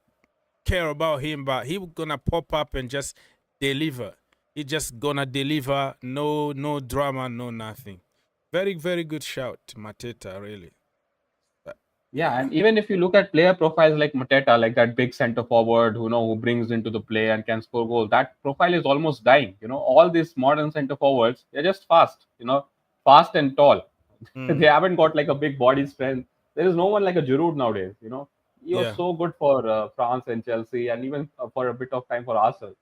care about him, but he gonna pop up and just deliver. He just gonna deliver. No drama, no nothing. Very, very good shout, Mateta, really. Yeah, and even if you look at player profiles like Mateta, like that big center forward who brings into the play and can score goals, that profile is almost dying. All these modern center forwards, they're just fast. Fast and tall. They haven't got like a big body strength. There is no one like a Giroud nowadays. He was Yeah. so good for France and Chelsea, and even for a bit of time for Arsenal.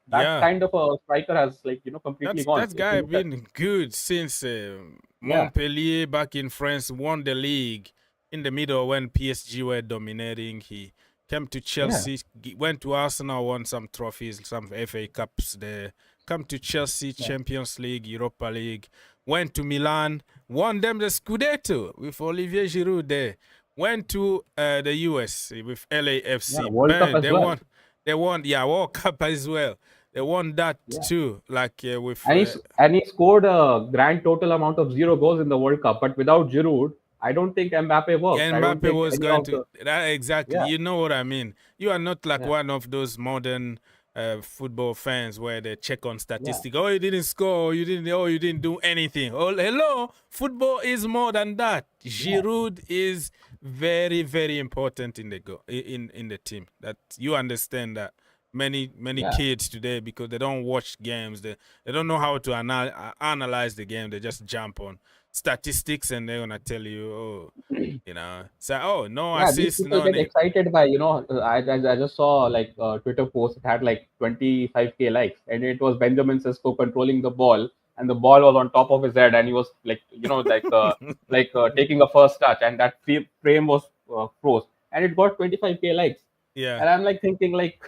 That Yeah. kind of a striker has completely gone. That If you guy look at, been good since yeah, Montpellier back in France, won the league in the middle when PSG were dominating. He came to yeah, Chelsea, went to Arsenal, won some trophies, some FA Cups there. Come to Chelsea, yeah, Champions League, Europa League. Went to Milan, won them the Scudetto with Olivier Giroud there. Went to the US with yeah. LAFC. World Cup Man, as well. they won, yeah, World Cup as well. They won that Yeah. too, like with. And he scored a grand total amount of 0 goals in the World Cup. But without Giroud, I don't think Mbappe works. I don't Mbappe think was any going of to. the Exactly. yeah, You know what I mean. You are not like yeah, one of those modern football fans where they check on yeah, statistics. Oh, you didn't score. You didn't. Oh, you didn't do anything. Oh, hello. Football is more than that. yeah, Giroud is very, very important in the in the team. That you understand that. Many yeah. kids today, because they don't watch games, they don't know how to analyze the game. They just jump on statistics and they're gonna tell you, oh, say, oh, no Yeah, these assist, people no get name. excited by, I just saw like a Twitter post. It had like 25K likes, and it was Benjamin Sesko controlling the ball, and the ball was on top of his head, and he was like, taking a first touch, and that frame was froze, and it got 25K likes. Yeah. And I'm like thinking, like,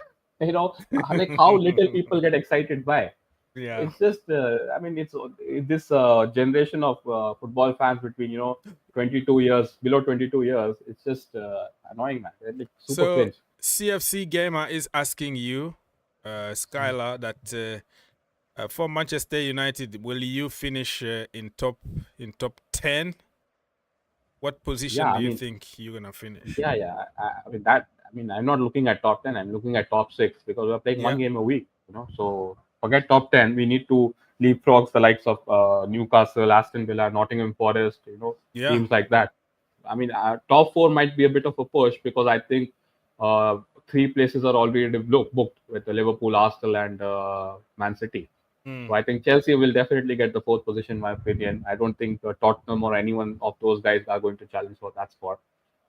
like how little people get excited by. Yeah. It's just, I mean, it's this generation of football fans between 22 years, below 22 years. It's just annoying, man. They're like super So cringe. CFC Gamer is asking you, Skylar, that for Manchester United, will you finish in top 10? What position Yeah, do I you mean, think you're gonna finish? yeah. I mean that. I mean, I'm not looking at top 10. I'm looking at top 6 because we're playing Yeah. one game a week. So forget top 10. We need to leapfrog the likes of Newcastle, Aston Villa, Nottingham Forest. Yeah. Teams like that. I mean, top 4 might be a bit of a push because I think 3 places are already booked with the Liverpool, Arsenal, and Man City. So I think Chelsea will definitely get the 4th position, in my opinion. I don't think Tottenham or anyone of those guys are going to challenge for that spot.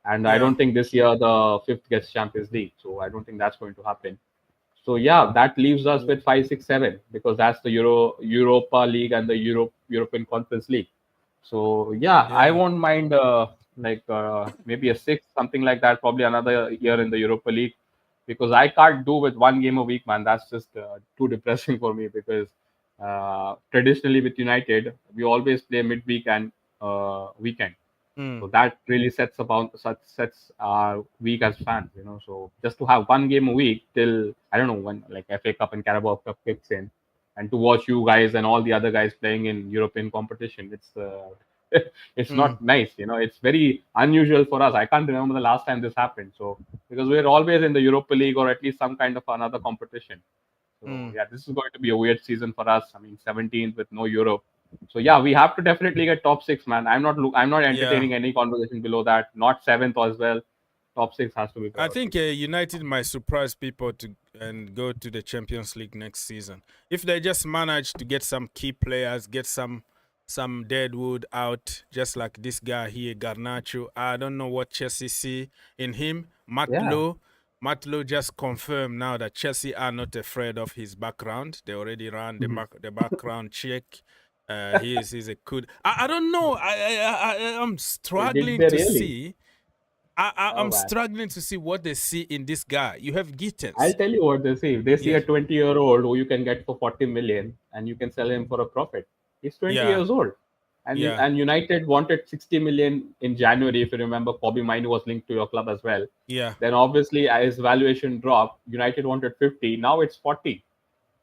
And I Yeah. don't think this year the 5th gets Champions League. So I don't think that's going to happen. So yeah, that leaves us with 5, 6, 7 because that's the Europa League and the European Conference League. So yeah, I Yeah. won't mind maybe a 6, something like that. Probably another year in the Europa League because I can't do with one game a week, man. That's just too depressing for me because traditionally with United we always play midweek and weekend. So that really sets our week as fans. So just to have one game a week till I don't know when like FA Cup and Carabao Cup kicks in, and to watch you guys and all the other guys playing in European competition, it's it's not nice. It's very unusual for us. I can't remember the last time this happened. So because we're always in the Europa League or at least some kind of another competition. So yeah, this is going to be a weird season for us. I mean, 17th with no Europe. So yeah, we have to definitely get top 6, man. I'm not Yeah. entertaining any conversation below that. Not 7th as well. Top 6 has to be I priority. think United might surprise people and go to the Champions League next season if they just manage to get some key players, get some deadwood out, just like this guy here, Garnacho. I don't know what Chelsea see in him. Yeah. Matlow just confirmed now that Chelsea are not afraid of his background. They already ran the background check. He's a good. I don't know. I'm Did struggling they to really? see. Oh I'm man. struggling to see what they see in this guy. You have I'll Gittens. tell you what they see. If they see Yeah. a 20-year-old who you can get for 40 million and you can sell him for a profit. He's 20 Yeah. years old. And Yeah. and United wanted 60 million in January, if you remember. Kobe Minu was linked to your club as well. Yeah. Then obviously as valuation dropped, United wanted 50. Now it's 40.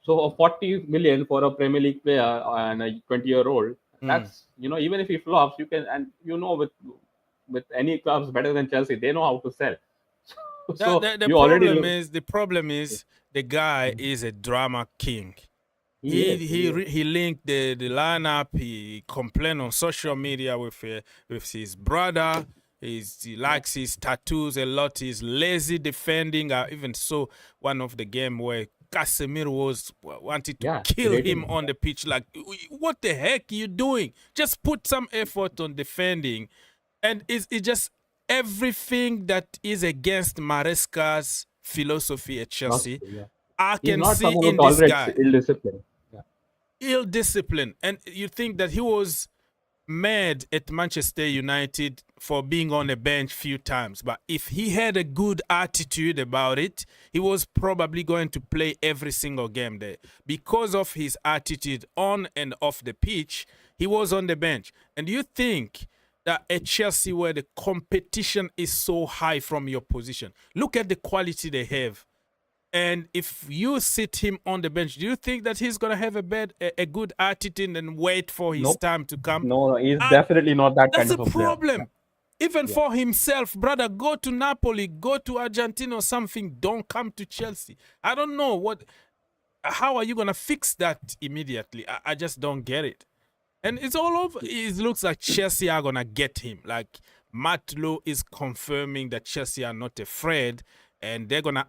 So a 40 million for a Premier League player and a 20-year-old, that's even if he flops, you can, and with any clubs better than Chelsea, they know how to sell. So The you already problem look. is the guy is a drama king. He is. He is. He linked the lineup. He complained on social media with his brother. He likes his tattoos a lot. He's lazy defending. I even saw one of the game where Casemiro wanted to Yeah, kill rating. him on the pitch. Like, what the heck are you doing? Just put some effort on defending. And it's just everything that is against Maresca's philosophy at Chelsea. Yeah. I He's can not see someone who in this tolerates guy ill discipline. Yeah. ill discipline. And you think that he was mad at Manchester United for being on the bench few times, but if he had a good attitude about it, he was probably going to play every single game there. Because of his attitude on and off the pitch, he was on the bench. And you think that at Chelsea, where the competition is so high from your position, look at the quality they have. And if you sit him on the bench, do you think that he's gonna have a good attitude and wait for his Nope. time to come? No, he's definitely not that That's kind of a a player. problem. Even for himself, brother, go to Napoli, go to Argentina or something. Don't come to Chelsea. I don't know how are you gonna fix that immediately? I just don't get it. And it's all over. It looks like Chelsea are gonna get him. Like Matt Lowe is confirming that Chelsea are not afraid, and they're gonna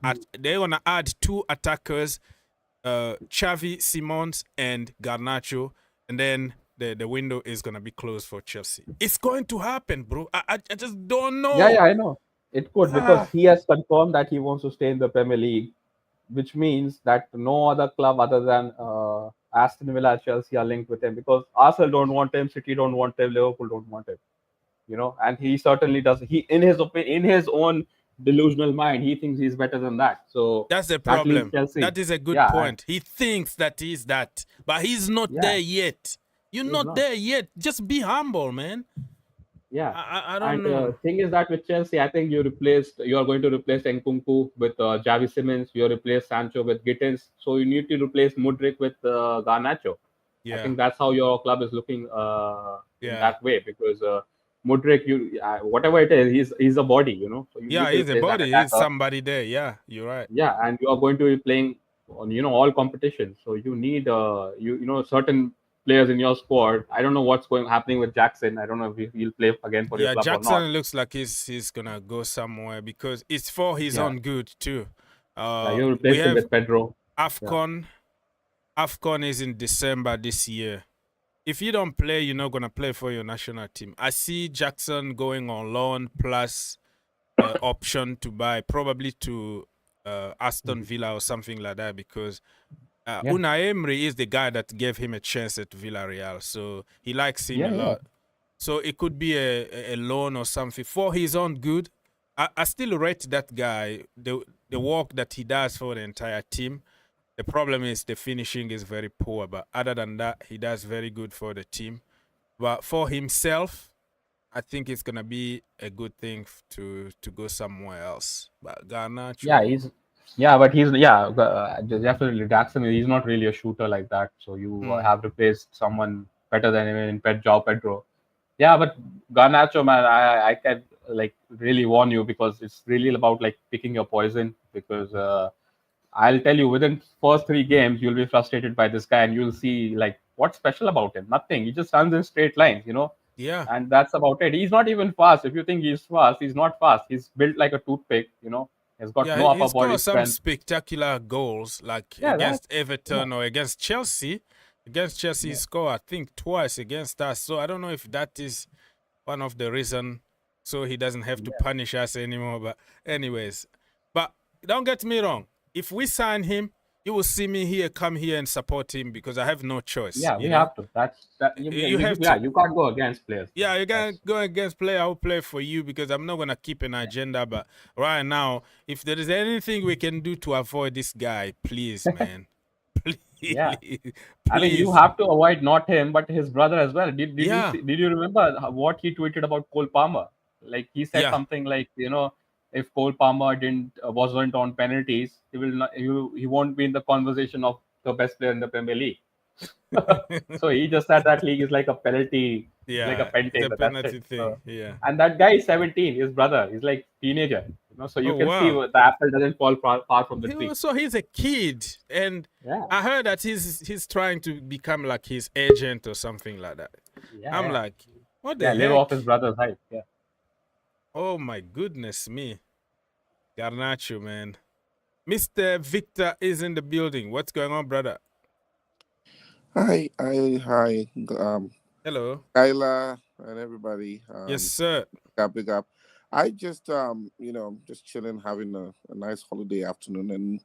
add two attackers, Xavi Simons and Garnacho, and then the window is gonna be closed for Chelsea. It's going to happen, bro. I just don't know. Yeah, I know. It could, because he has confirmed that he wants to stay in the Premier League, which means that no other club other than Aston Villa, Chelsea are linked with him, because Arsenal don't want him, City don't want him, Liverpool don't want him. And he certainly does. He, in his opinion, in his own delusional mind, he thinks he's better than that. So that's the problem. Chelsea. That is a good point. He thinks that he's that, but he's not there yet. You're not there yet. Just be humble, man. Yeah, I don't know. Thing is that with Chelsea, I think you are going to replace Nkunku with Xavi Simons. You replace Sancho with Gittins. So you need to replace Mudryk with Garnacho. I think that's how your club is looking in that way, because Mudryk, whatever it is, he's a body, So he's a body. He's somebody there. Yeah, you're right. Yeah, and you are going to be playing on all competitions. So you need certain players in your squad. I don't know what's happening with Jackson. I don't know if he'll play again for your club Jackson or not. Looks like he's gonna go somewhere because it's for his own good too. You replace him with Pedro. AFCON is in December this year. If you don't play, you're not gonna play for your national team. I see Jackson going on loan plus option to buy, probably to Aston Villa or something like that, because Unai Emery is the guy that gave him a chance at Villarreal, so he likes him a lot. So it could be a loan or something for his own good. I still rate that guy, the work that he does for the entire team. The problem is the finishing is very poor, but other than that, he does very good for the team. But for himself, I think it's gonna be a good thing to go somewhere else. But Garnacho, definitely Jackson. He's not really a shooter like that. So you have replaced someone better than him in Joao Pedro. Yeah, but Garnacho, man, I can really warn you, because it's really about picking your poison. Because I'll tell you, within first 3 games, you'll be frustrated by this guy, and you'll see what's special about him. Nothing. He just runs in straight lines, Yeah. And that's about it. He's not even fast. If you think he's fast, he's not fast. He's built like a toothpick, He's got no upper body strength. Some spectacular goals, against Everton or against Chelsea. Against Chelsea, he scored, I think, twice against us. So I don't know if that is one of the reasons, so he doesn't have to punish us anymore. But anyways, but don't get me wrong. If we sign him, you will see me come here and support him, because I have no choice. Yeah, we have to. You can't go against players. Yeah, you can't go against players. I will play for you, because I'm not going to keep an agenda. But right now, if there is anything we can do to avoid this guy, please, man. Please. Yeah. Please. I mean, you have to avoid not him, but his brother as well. Did you remember what he tweeted about Cole Palmer? He said something like, if Cole Palmer wasn't on penalties, he won't be in the conversation of the best player in the Premier League. So he just said that league is like a penalty, like a penalty thing. So, and that guy is 17, his brother, he's like teenager. So you Oh, can see wow. the apple doesn't fall far from the tree. So he's a kid, and Yeah. I heard that he's trying to become like his agent or something like that. Yeah, I'm yeah. like, what Yeah, the live off heck? his brother's hype. Yeah. Oh my goodness me. Garnacho, man. Mr. Victor is in the building. What's going on, brother? Hi, Hello. Kyla and everybody. Yes, sir. Big up. I just, just chilling, having a nice holiday afternoon, and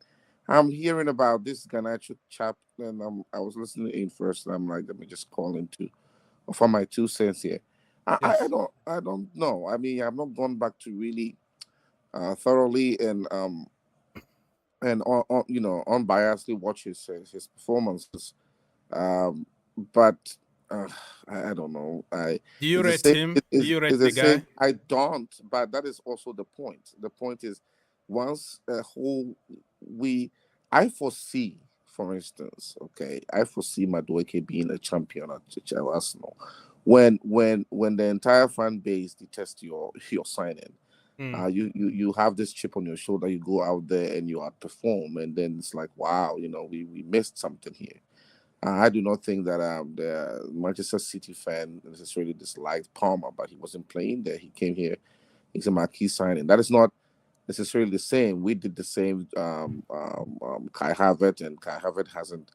I'm hearing about this Garnacho chap, and I was listening in first, and I'm like, let me just call in to offer my 2 cents here. Yes. I don't know. I mean, I've not gone back to really thoroughly and unbiasedly watch his performances. Um, but I don't know. Do you It's the rate same. him? Do you rate It's the the guy? same. I don't. But that is also the point. The point is, once I foresee, for instance, okay, I foresee Madueke being a champion at Arsenal. When the entire fan base detests your signing, you have this chip on your shoulder. You go out there and you outperform, and then it's like, wow, we missed something here. I do not think that the Manchester City fan necessarily disliked Palmer, but he wasn't playing there. He came here. He's a marquee signing. That is not necessarily the same. We did the same. Kai Havertz, and Kai Havertz hasn't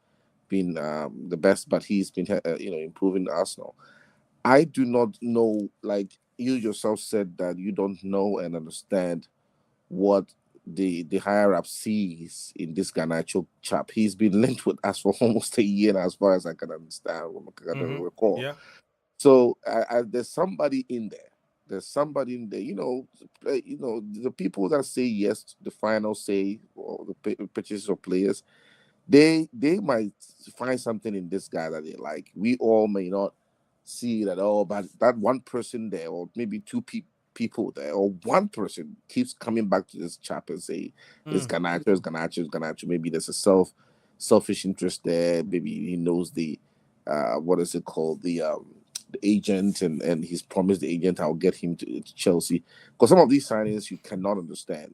been the best, but he's been improving Arsenal. I do not know. Like you yourself said that you don't know and understand what the higher up sees in this Garnacho chap. He's been linked with us for almost a year now, as far as I can understand, recall. Yeah. So there's somebody in there. There's somebody in there. The people that say yes to the final say, or the purchases of players, they might find something in this guy that they like. We all may not see it at all, but that one person there, or maybe two people there, or one person keeps coming back to this chap and say, "It's Garnacho, it's Garnacho, it's Garnacho." Maybe there's a selfish interest there. Maybe he knows the what is it called, the agent, and he's promised the agent, "I'll get him to Chelsea." Because some of these signings you cannot understand.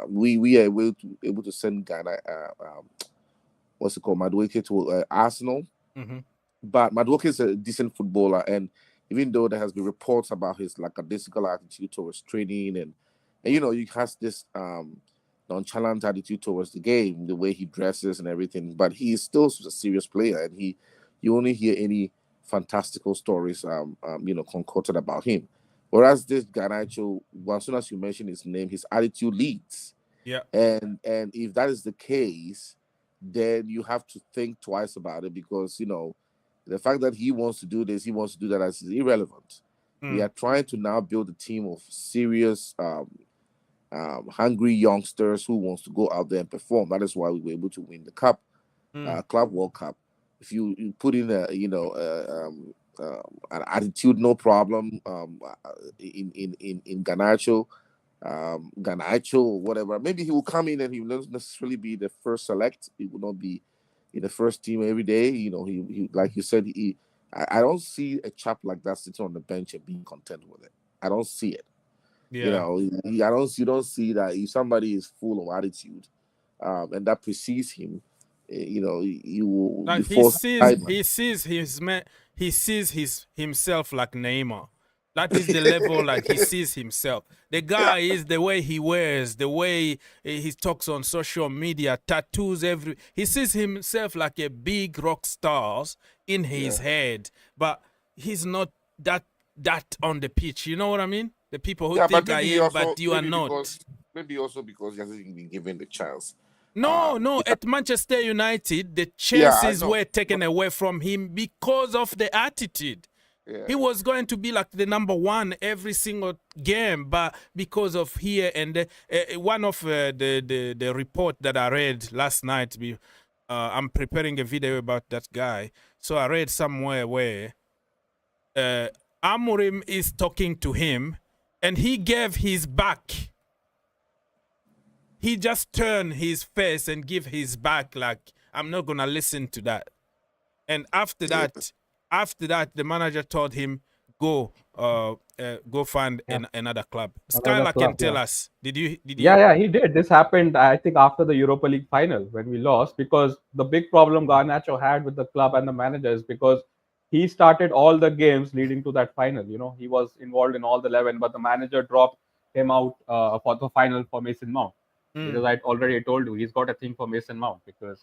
We are able to send Ghana what's it called, Madueke to Arsenal. Mm-hmm. But Madueke is a decent footballer, and even though there has been reports about his lackadaisical attitude towards training, and he has this nonchalant attitude towards the game, the way he dresses and everything, but he is still a serious player, and you only hear any fantastical stories concocted about him. Whereas this Garnacho, as soon as you mention his name, his attitude leads. Yeah. And if that is the case, then you have to think twice about it, because the fact that he wants to do this, he wants to do that, is irrelevant. We are trying to now build a team of serious, hungry youngsters who wants to go out there and perform. That is why we were able to win the cup, Club World Cup. If you put in an attitude, no problem. In Garnacho, or whatever, maybe he will come in and he will not necessarily be the first select. He will not be in the first team every day. He like you said, I don't see a chap like that sitting on the bench and being content with it. I don't see it. Yeah. You don't see that. If somebody is full of attitude, and that precedes him, you will. Like he sees himself like Neymar. That is the level like he sees himself. The guy is the way he wears, the way he talks on social media, tattoos he sees himself like a big rock star in his head, but he's not that on the pitch. You know what I mean? The people who think I am, but you are not. Maybe also because he hasn't been given the chance. No. At Manchester United, the chances were taken away from him because of the attitude. Yeah. He was going to be like the number one every single game, but because of here and one of the report that I read last night, I'm preparing a video about that guy. So I read somewhere where Amorim is talking to him, and he gave his back. He just turned his face and give his back like, I'm not gonna listen to that. And after that, the manager told him, go find Yeah. another club. Another Skylar can club, tell yeah. us. Did you? Yeah, he did. This happened, I think, after the Europa League final when we lost, because the big problem Garnacho had with the club and the manager is because he started all the games leading to that final. You know, he was involved in all the 11, but the manager dropped him out for the final for Mason Mount. Because I already told you, he's got a thing for Mason Mount. Because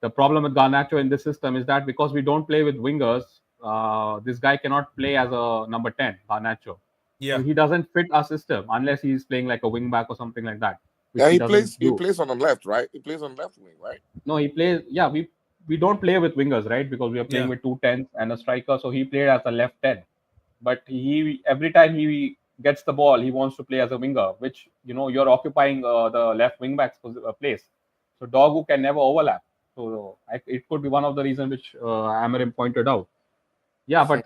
the problem with Garnacho in this system is that because we don't play with wingers, this guy cannot play as a number 10, Garnacho. Yeah. So he doesn't fit our system unless he's playing like a wing back or something like that, which Yeah, he doesn't he do. plays on the left, right? He plays on the left wing, right? No, he plays. Yeah, we don't play with wingers, right? Because we are playing Yeah. with 2 10s and a striker. So he played as a left 10. But he every time he gets the ball, he wants to play as a winger, which you're occupying the left wing back's place. So Dogu can never overlap. So it could be one of the reasons which Amarim pointed out. Yeah, but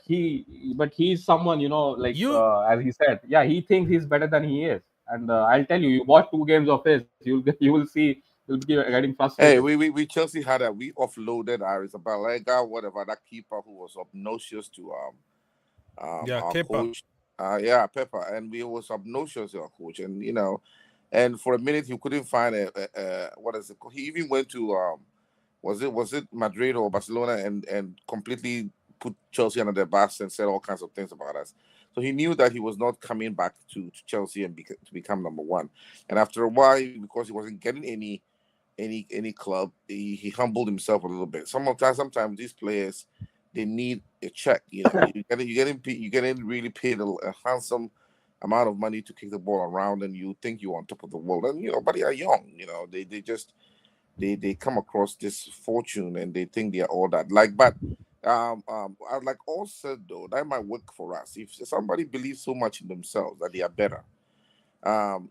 he's someone, like You as he said, yeah, he thinks he's better than he is. And I'll tell you, you watch 2 games of his, you will see you'll be getting Hey, frustrated. we Chelsea had a we offloaded Arrizabalaga, whatever, that keeper who was obnoxious to yeah, our Kepa. coach. Yeah, Pepper, and we was obnoxious to our coach, and and for a minute he couldn't find a what is it? He even went to was it Madrid or Barcelona and completely put Chelsea under the bus and said all kinds of things about us. So he knew that he was not coming back to Chelsea and to become number one. And after a while, because he wasn't getting any club, he humbled himself a little bit. Sometimes these players, they need a check. You getting really paid a handsome amount of money to kick the ball around, and you think you're on top of the world. And but they are young. They just they come across this fortune and they think they are all that. But like all said though, that might work for us if somebody believes so much in themselves that they are better.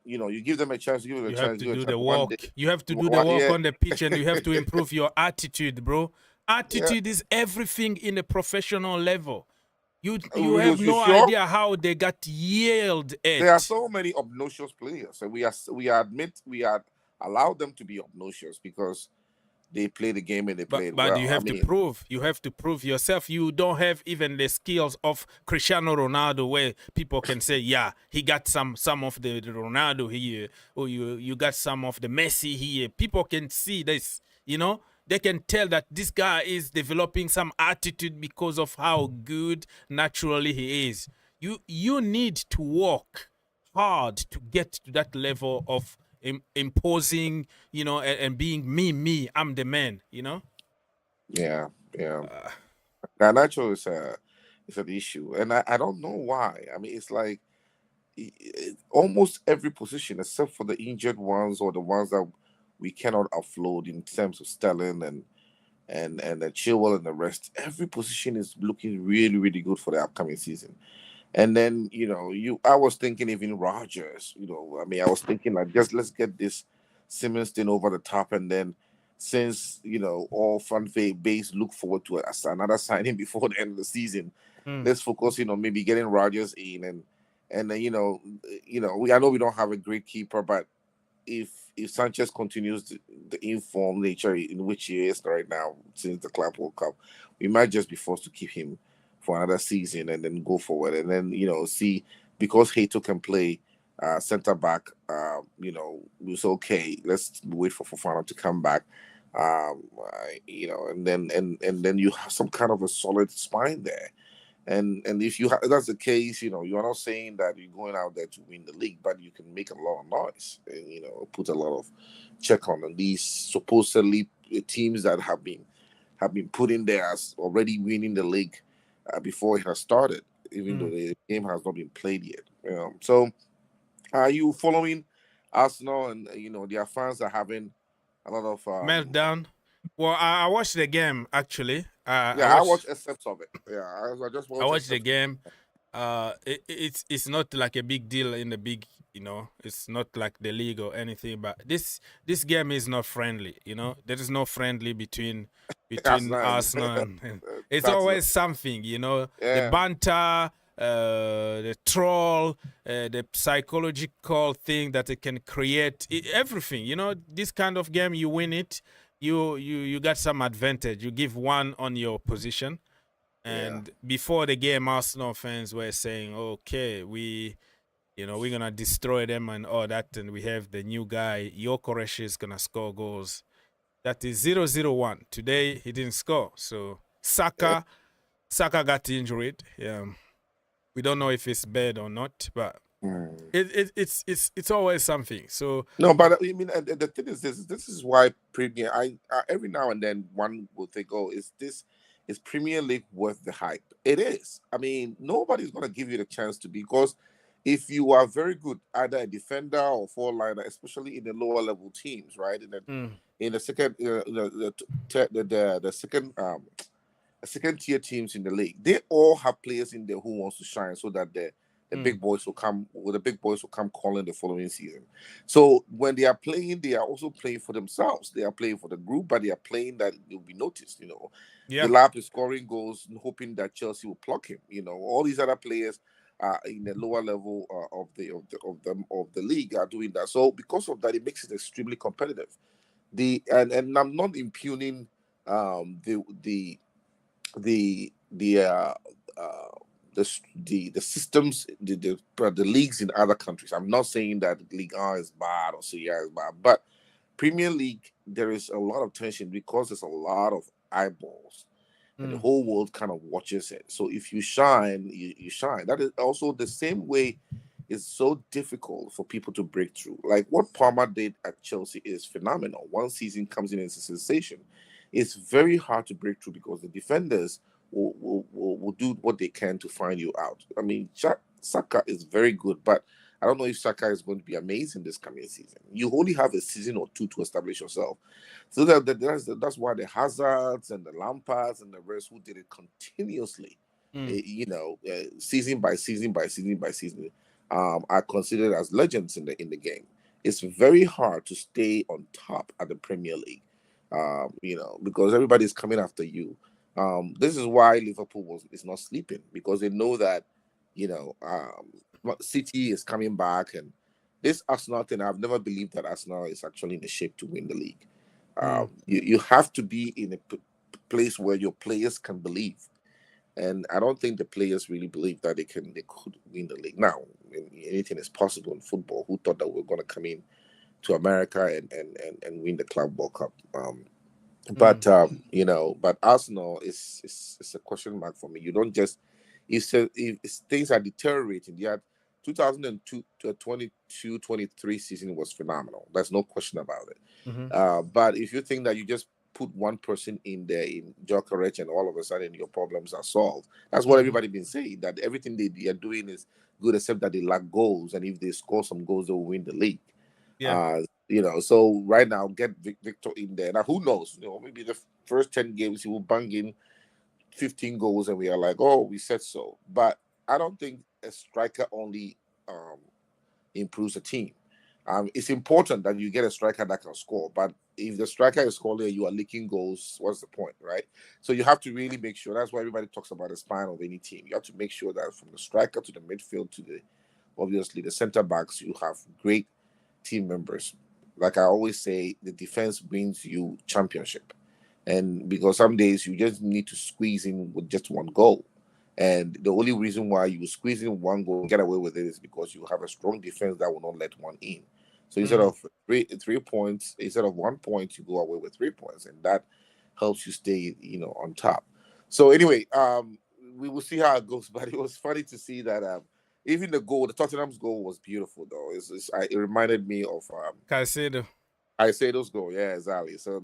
You give them a chance, give it a You have chance, to give it a do chance the one work. day. You have to do the work Yeah, on the pitch, and you have to improve your attitude, bro. yeah. Attitude is everything in a professional level. You You have no sure? idea how they got yelled There are at. so many obnoxious players, and we are allowed them to be obnoxious because they play the game and they play it But well. you I have to mean, prove. You have to prove yourself. You don't have even the skills of Cristiano Ronaldo, where people can say, yeah, he got some of the Ronaldo here, or you got some of the Messi here. People can see this, They can tell that this guy is developing some attitude because of how good naturally he is. You need to work hard to get to that level of imposing, and being me, I'm the man. yeah, yeah. Uh, Garnacho is an issue, and I don't know why. I mean, it's like almost every position except for the injured ones or the ones that we cannot offload in terms of Sterling and the Chilwell and the rest. Every position is looking really, really good for the upcoming season. And then I was thinking even Rogers. I mean, I was thinking like just let's get this Simmons thing over the top, and then since all fan base look forward to another signing before the end of the season, let's focus maybe getting Rogers in and then I know we don't have a great keeper, but if Sanchez continues the informed nature in which he is right now since the Club World Cup, we might just be forced to keep him for another season and then go forward and then see, because Hato can play center back. We say okay, let's wait for Fofana to come back. And then you have some kind of a solid spine there. And if that's the case, you are not saying that you're going out there to win the league, but you can make a lot of noise and put a lot of check on these supposedly teams that have been put in there as already winning the league before it has started, even though the game has not been played yet. So, are you following Arsenal? And their fans are having a lot of meltdown. Well, I watched the game actually. I watched excerpts of it. Yeah, I just I watched watched the excerpts. game. It's not like a big deal in the big. It's not like the league or anything. But this game is not friendly. There is no friendly between Arsenal. Arsenal and it's Tottenham. always something. The Yeah. banter, the troll, the psychological thing that it can create. Everything. This kind of game, you win it. You got some advantage. You give one on your position, And before the game, Arsenal fans were saying, okay, we're going to destroy them and all that. And we have the new guy, Gyokeres, is going to score goals. That is 0-0-1. Today, he didn't score. So Saka got injured. We don't know if it's bad or not, but it's always something. So no, but I mean, the thing is, this is why Premier. I every now and then one will think, oh, is Premier League worth the hype? It is. I mean, nobody's gonna give you the chance to, because if you are very good, either a defender or forwarder, especially in the lower level teams, right? In the second, the second tier teams in the league, they all have players in there who wants to shine, so that the big boys will come. The big boys will come calling the following season. So when they are playing, they are also playing for themselves. They are playing for the group, but they are playing that they'll be noticed. The lab is scoring goals, hoping that Chelsea will pluck him. All these other players in the lower level of the league are doing that. So because of that, it makes it extremely competitive. And I'm not impugning the systems, the leagues in other countries. I'm not saying that Ligue 1 is bad or Serie A is bad, but Premier League, there is a lot of tension because there's a lot of eyeballs, and the whole world kind of watches it. So if you shine, you shine. That is also the same way. It's so difficult for people to break through. Like what Palmer did at Chelsea is phenomenal. One season comes in as a sensation. It's very hard to break through because the defenders will do what they can to find you out. I mean, Saka is very good, but I don't know if Saka is going to be amazing this coming season. You only have a season or two to establish yourself. So that's why the Hazards and the Lampards and the rest who did it continuously, season by season by season by season, are considered as legends in the game. It's very hard to stay on top at the Premier League, because everybody's coming after you. This is why Liverpool is not sleeping, because they know that, City is coming back, and this Arsenal thing, I've never believed that Arsenal is actually in the shape to win the league. You have to be in a place where your players can believe, and I don't think the players really believe that they could win the league. Now, anything is possible in football. Who thought that we're going to come in to America and win the Club World Cup? But Arsenal is a question mark for me. You don't just, if things are deteriorating. Yeah, 2002 to 22-23 season was phenomenal. There's no question about it. But if you think that you just put one person in there in Gyokeres and all of a sudden your problems are solved, that's what everybody been saying, that everything they are doing is good except that they lack goals, and if they score some goals, they will win the league. So right now, get Victor in there. Now, who knows? Maybe the first 10 games he will bang in 15 goals, and we are like, oh, we said so. But I don't think a striker only improves a team. It's important that you get a striker that can score, but if the striker is scoring, you are leaking goals. What's the point, right? So you have to really make sure. That's why everybody talks about the spine of any team. You have to make sure that from the striker to the midfield to obviously the center backs, you have great team members. Like I always say, the defense brings you championship, and because some days you just need to squeeze in with just one goal. And the only reason why you squeeze in one goal and get away with it is because you have a strong defense that will not let one in. So instead of 3 points, instead of 1 point, you go away with 3 points, and that helps you stay, on top. So anyway, we will see how it goes. But it was funny to see that even the Tottenham's goal was beautiful, though. It reminded me of Caicedo's goal. Yeah, exactly. So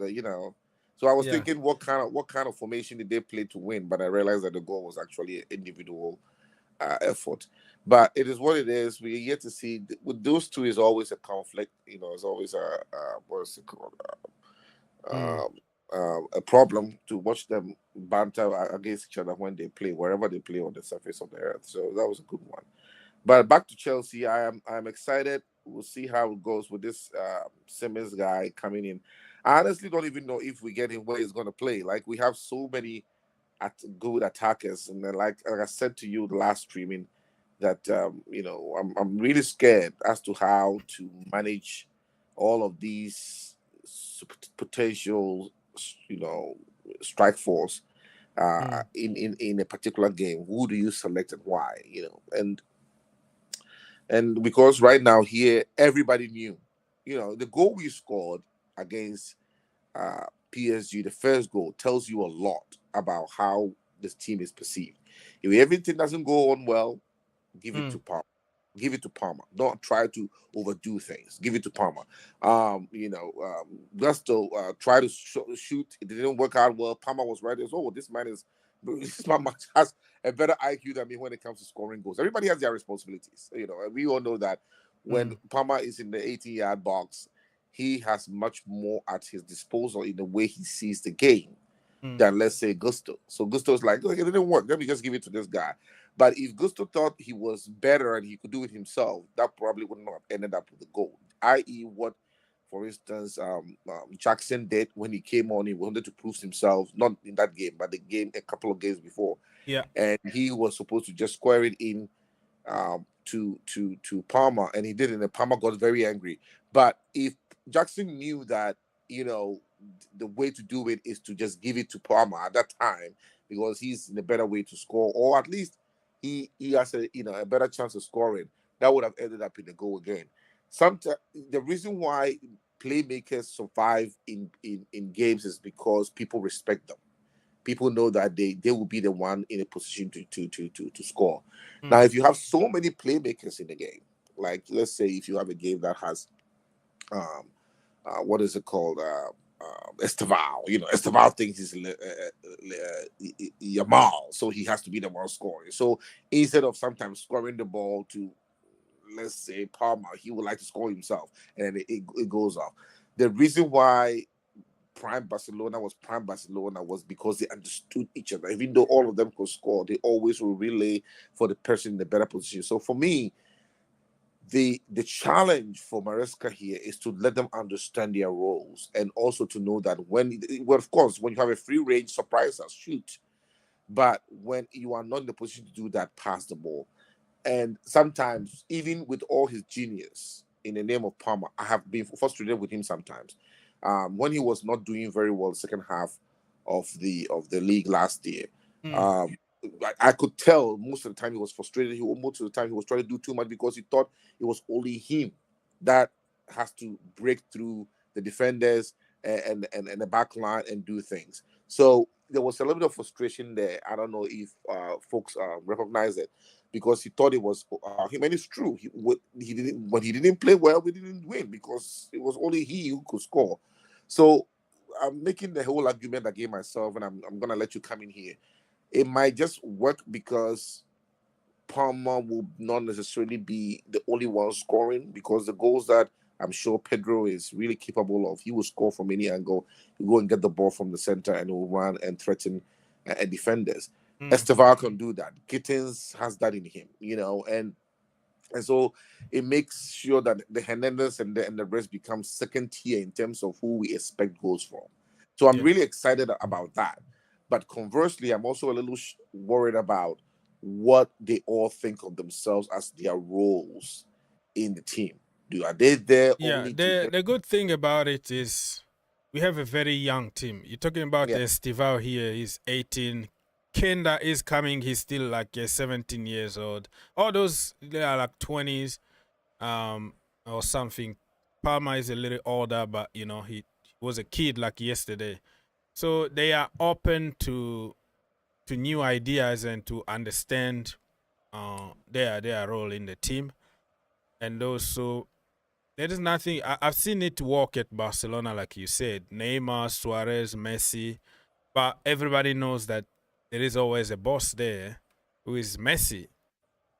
so I was thinking, what kind of formation did they play to win? But I realized that the goal was actually an individual effort. But it is what it is. We yet to see. With those two, is always a conflict. It's always what's it called? A problem to watch them banter against each other when they play, wherever they play on the surface of the earth. So that was a good one. But back to Chelsea, I'm excited. We'll see how it goes with this Simons guy coming in. I honestly don't even know if we get him where he's going to play. Like, we have so many good attackers, and then like I said to you the last streaming, that I'm really scared as to how to manage all of these potential strike force in a particular game. Who do you select and why? And because right now here everybody knew, the goal we scored against PSG, the first goal tells you a lot about how this team is perceived. If everything doesn't go on well, give it to Palmer. Give it to Palmer. Don't try to overdo things. Give it to Palmer. Gusto tried to shoot. It didn't work out well. Palmer was right. This man has a better IQ than me when it comes to scoring goals. Everybody has their responsibilities. And we all know that when Palmer is in the 18-yard box, he has much more at his disposal in the way he sees the game than, let's say, Gusto. So Gusto's like, it didn't work. Let me just give it to this guy. But if Gusto thought he was better and he could do it himself, that probably would not have ended up with the goal. I.e., what, for instance, Jackson did when he came on. He wanted to prove himself, not in that game, but a couple of games before. Yeah. And he was supposed to just square it in to Palmer, and he did it, and Palmer got very angry. But if Jackson knew that, the way to do it is to just give it to Palmer at that time, because he's in a better way to score, or at least he has a better chance of scoring, that would have ended up in the goal again. Sometimes the reason why playmakers survive in games is because people respect them. People know that they will be the one in a position to score. Now, if you have so many playmakers in the game, like let's say if you have a game that has what is it called? Esteval. Esteval thinks he's Yamal, so he has to be the one scoring. So instead of sometimes scoring the ball to, let's say, Palmer, he would like to score himself, and it goes off. The reason why Prime Barcelona was because they understood each other. Even though all of them could score, they always will relay for the person in the better position. So for me, the challenge for Maresca here is to let them understand their roles, and also to know that of course, when you have a free range, surprise us, shoot. But when you are not in the position to do that, pass the ball. And sometimes, even with all his genius in the name of Palmer, I have been frustrated with him sometimes. When he was not doing very well the second half of the league last year, I could tell most of the time he was frustrated. Most of the time he was trying to do too much because he thought it was only him that has to break through the defenders and the back line and do things. So there was a little bit of frustration there. I don't know if folks recognize it, because he thought it was him, and it's true. When he didn't play well, we didn't win because it was only he who could score. So I'm making the whole argument against myself, and I'm gonna let you come in here. It might just work because Palmer will not necessarily be the only one scoring, because the goals that I'm sure Pedro is really capable of, he will score from any angle. He'll go and get the ball from the center and he'll run and threaten defenders. Esteval can do that. Gittins has that in him, and so it makes sure that the Hernandez and the rest become second tier in terms of who we expect goals from. So I'm really excited about that. But conversely, I'm also a little worried about what they all think of themselves as their roles in the team. Are they there only the good thing about it is we have a very young team. You're talking about Estival here. He's 18. Kenda is coming. He's still like 17 years old. All those, they are like 20s or something. Palmer is a little older, but, he was a kid like yesterday. So they are open to new ideas and to understand their role in the team. And also, there is nothing. I've seen it work at Barcelona, like you said. Neymar, Suarez, Messi. But everybody knows that there is always a boss there who is Messi.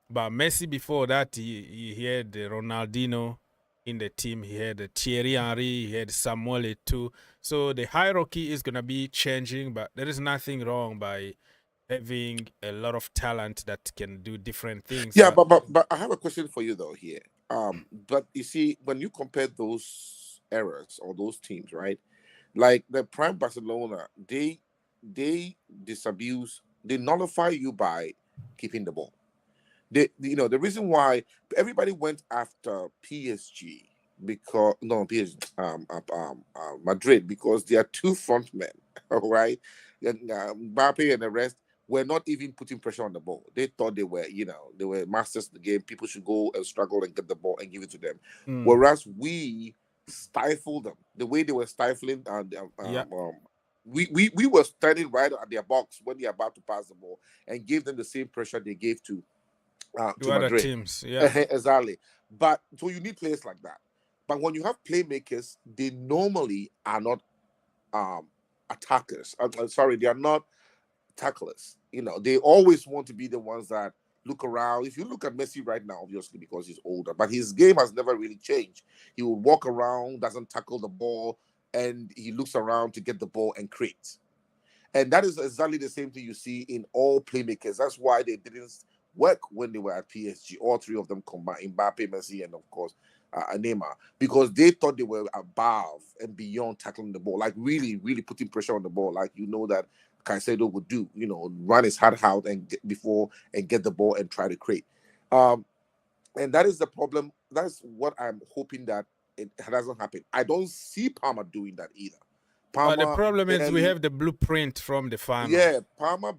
But Messi, before that, he had Ronaldinho in the team. He had Thierry Henry. He had Samuel Eto'o. So the hierarchy is going to be changing, but there is nothing wrong by having a lot of talent that can do different things. Yeah, but I have a question for you, though, here. But you see, when you compare those eras or those teams, right? Like the prime Barcelona, they disabuse, they nullify you by keeping the ball. The reason why everybody went after PSG Madrid, because they are two front men, all right? Mbappe and the rest were not even putting pressure on the ball. They thought they were masters of the game. People should go and struggle and get the ball and give it to them. Whereas we stifled them. The way they were stifling, we were standing right at their box when they're about to pass the ball and gave them the same pressure they gave to other Madrid. teams. Yeah, exactly. But so you need players like that. But when you have playmakers, they normally are not attackers. Sorry, they are not tacklers. They always want to be the ones that look around. If you look at Messi right now, obviously because he's older, but his game has never really changed. He will walk around, doesn't tackle the ball, and he looks around to get the ball and create. And that is exactly the same thing you see in all playmakers. That's why they didn't work when they were at PSG. All three of them combined, Mbappe, Messi, and of course Neymar, because they thought they were above and beyond tackling the ball, like really, really putting pressure on the ball, like that Caicedo would do, run his heart out and get the ball and try to create. And that is the problem. That's what I'm hoping that it doesn't happen. I don't see Palmer doing that either. But the problem is we have the blueprint from the final. Yeah, Palmer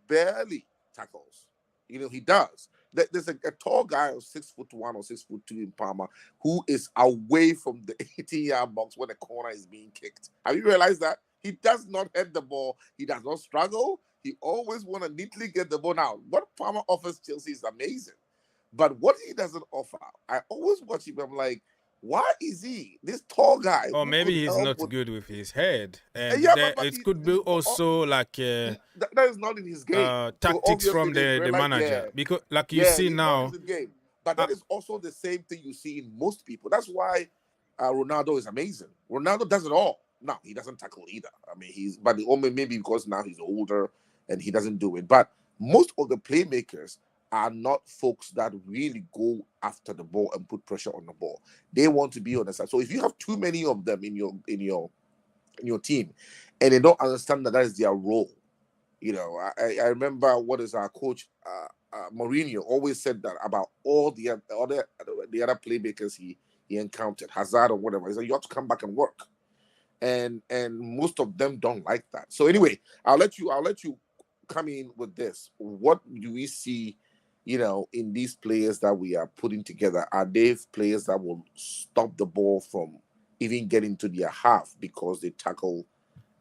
barely tackles. He does. There's a tall guy of 6'1" or 6'2" in Palmer who is away from the 18-yard box when the corner is being kicked. Have you realized that? He does not head the ball. He does not struggle. He always want to neatly get the ball. Now, what Palmer offers Chelsea is amazing. But what he doesn't offer, I always watch him. I'm like, why is he this tall guy? Or maybe he's not good with his head. And but it could be also like that is not in his game. Tactics from the manager. Because like you see now. But that is also the same thing you see in most people. That's why Ronaldo is amazing. Ronaldo does it all. No, he doesn't tackle either. I mean, maybe because now he's older and he doesn't do it. But most of the playmakers are not folks that really go after the ball and put pressure on the ball. They want to be on the side. So if you have too many of them in your team, and they don't understand that is their role, I remember what is our coach Mourinho always said that about all the other playmakers he encountered, Hazard or whatever. He said you have to come back and work, and most of them don't like that. So anyway, I'll let you come in with this. What do we see? In these players that we are putting together, are they players that will stop the ball from even getting to their half because they tackle?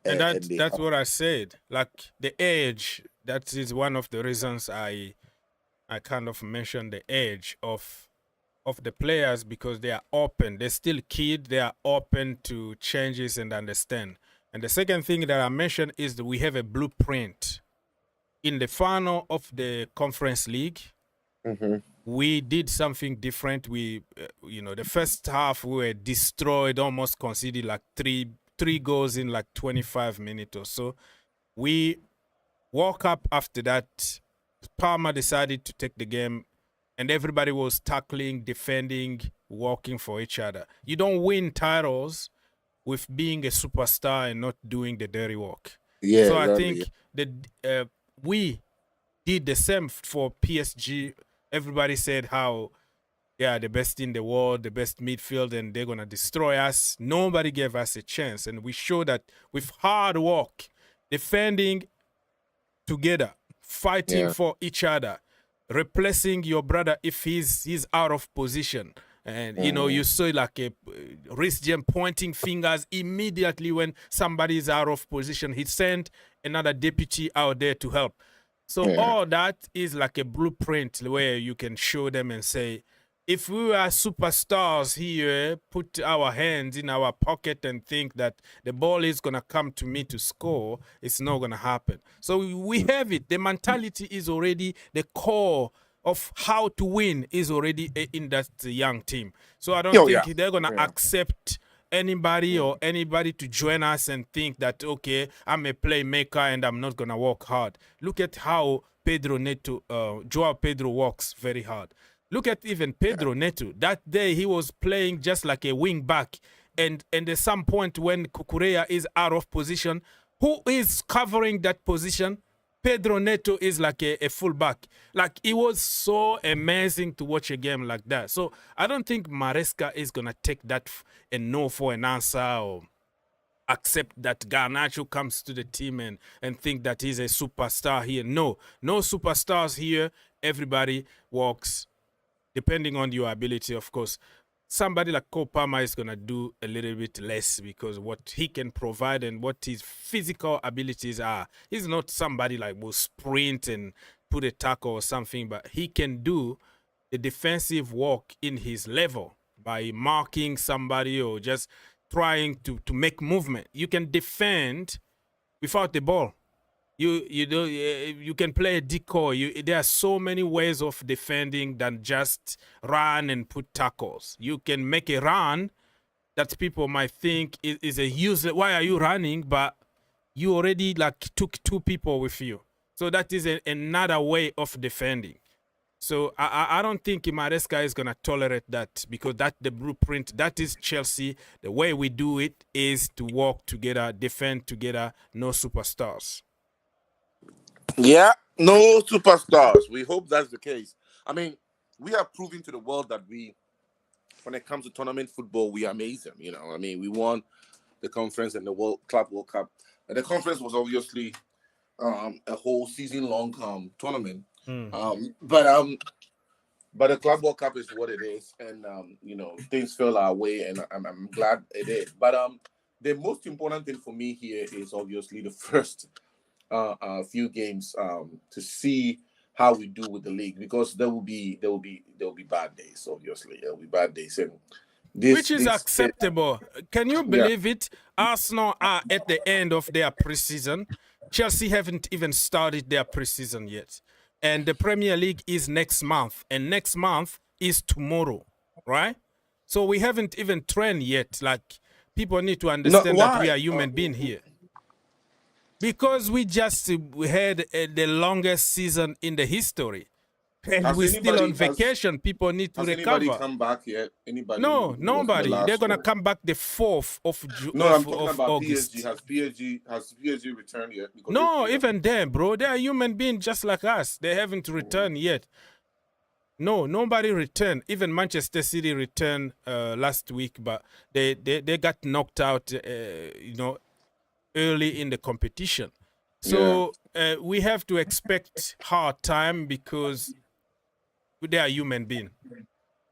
And that's what I said. Like the age, that is one of the reasons I kind of mentioned the age of the players, because they are open. They're still kids. They are open to changes and understand. And the second thing that I mentioned is that we have a blueprint. In the final of the Conference League, we did something different. We, the first half we were destroyed, almost conceded like three goals in like 25 minutes or so. We woke up after that. Palmer decided to take the game, and everybody was tackling, defending, working for each other. You don't win titles with being a superstar and not doing the dirty work. Yeah. So I think that we did the same for PSG. Everybody said how, the best in the world, the best midfield, and they're going to destroy us. Nobody gave us a chance. And we showed that with hard work, defending together, fighting for each other, replacing your brother if he's out of position. And, you saw like a wrist jam pointing fingers immediately when somebody is out of position. He sent another deputy out there to help. So all that is like a blueprint where you can show them and say, if we were superstars here, put our hands in our pocket and think that the ball is going to come to me to score, it's not going to happen. So we have it. The mentality is already the core of how to win is already in that young team. So I don't think they're going to accept anybody or anybody to join us and think that, okay, I'm a playmaker and I'm not going to work hard. Look at how Joao Pedro works very hard. Look at even Pedro Neto. That day he was playing just like a wing back. And at some point when Cucurella is out of position, who is covering that position? Pedro Neto is like a fullback. Like, it was so amazing to watch a game like that. So I don't think Maresca is going to take that and no for an answer. Or accept that Garnacho comes to the team and think that he's a superstar here. No superstars here. Everybody works depending on your ability, of course. Somebody like Cole Palmer is going to do a little bit less because what he can provide and what his physical abilities are. He's not somebody like will sprint and put a tackle or something, but he can do the defensive work in his level by marking somebody or just trying to make movement. You can defend without the ball. You can play a decoy. There are so many ways of defending than just run and put tackles. You can make a run that people might think is a useless. Why are you running? But you already like took two people with you. So that is another way of defending. So I don't think Maresca is gonna tolerate that because that's the blueprint. That is Chelsea. The way we do it is to work together, defend together, no superstars. Yeah, no superstars. We hope that's the case. I mean, we are proving to the world that when it comes to tournament football, we are amazing. You know, I mean, we won the conference and the World Cup. And the conference was obviously a whole season-long tournament. But the Club World Cup is what it is, and you know, things fell our way, and I'm glad it did. But the most important thing for me here is obviously the first few games to see how we do with the league, because there will be bad days. Obviously, there will be bad days, and which is acceptable. Can you believe it? Arsenal are at the end of their preseason. Chelsea haven't even started their preseason yet, and the Premier League is next month, and next month is tomorrow, right? So we haven't even trained yet. Like, people need to understand that we are human beings here. Because we just had the longest season in the history. And we're still on vacation. People need to recover. Anybody come back yet? Anybody? No, nobody. They're going to come back the 4th of June. No, I'm talking about August. PSG. Has PSG returned yet? Because no, even them, bro. They are human beings just like us. They haven't returned yet. No, nobody returned. Even Manchester City returned last week, but they got knocked out, you know, early in the competition. So we have to expect hard time because they are human beings.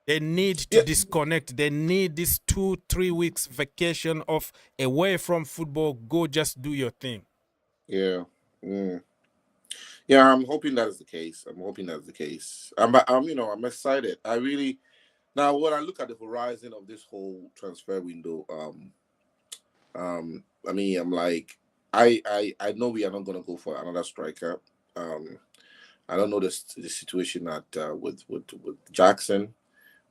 They need to disconnect. They need this 2-3 weeks vacation off away from football. Go just do your thing. Yeah. Yeah, I'm hoping that is the case. I'm excited. Now when I look at the horizon of this whole transfer window, I mean, I'm like, I know we are not going to go for another striker. I don't know the situation with Jackson.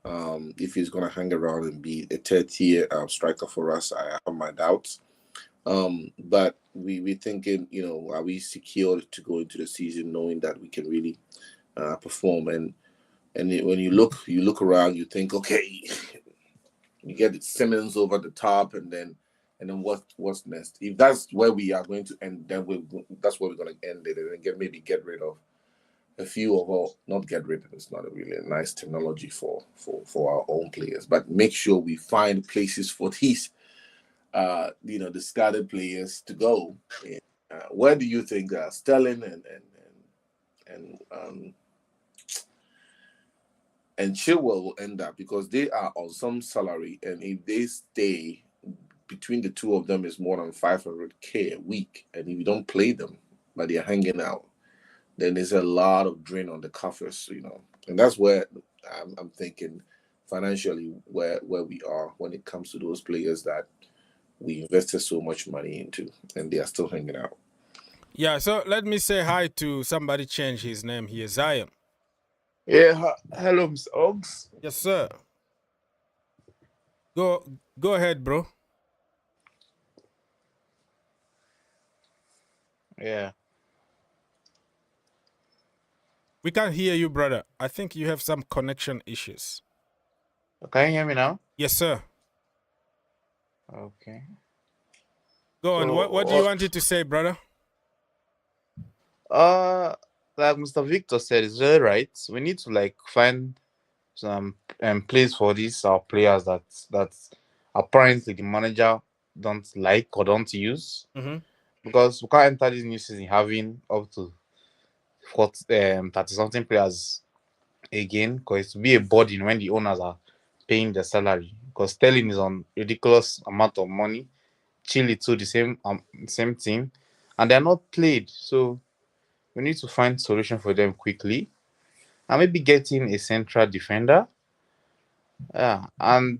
If he's going to hang around and be a third-tier striker for us, I have my doubts. But we're thinking, you know, are we secured to go into the season knowing that we can really perform? And when you look around, you think, okay, you get Simmons over the top, and then what's next? If that's where we are going to end, then that's where we're going to end it, and maybe get rid of a few of our, not get rid of, it's not a really nice terminology for our own players, but make sure we find places for these discarded players to go. Where do you think Sterling and Chilwell will end up? Because they are on some salary, and if they stay, between the two of them is more than 500K a week, and if you don't play them, but they're hanging out, then there's a lot of drain on the coffers, you know. And that's where I'm thinking financially where we are when it comes to those players that we invested so much money into, and they are still hanging out. Yeah, so let me say hi to somebody. Change his name here, Zion. Yeah, hello, Mr. Oggs. Yes, sir. Go ahead, bro. Yeah. We can't hear you, brother. I think you have some connection issues. Can you hear me now? Yes, sir. Okay. Go on. What do you wanted to say, brother? Like Mr. Victor said, it's very right. We need to find some place for these players that apparently the manager don't like or don't use, Mm-hmm. because we can't enter this new season having up to 30 something players again, because it will be a burden when the owners are paying their salary, because Sterling is on ridiculous amount of money, Chile too, the same thing, and they're not played. So we need to find solution for them quickly, and maybe getting a central defender. Yeah, and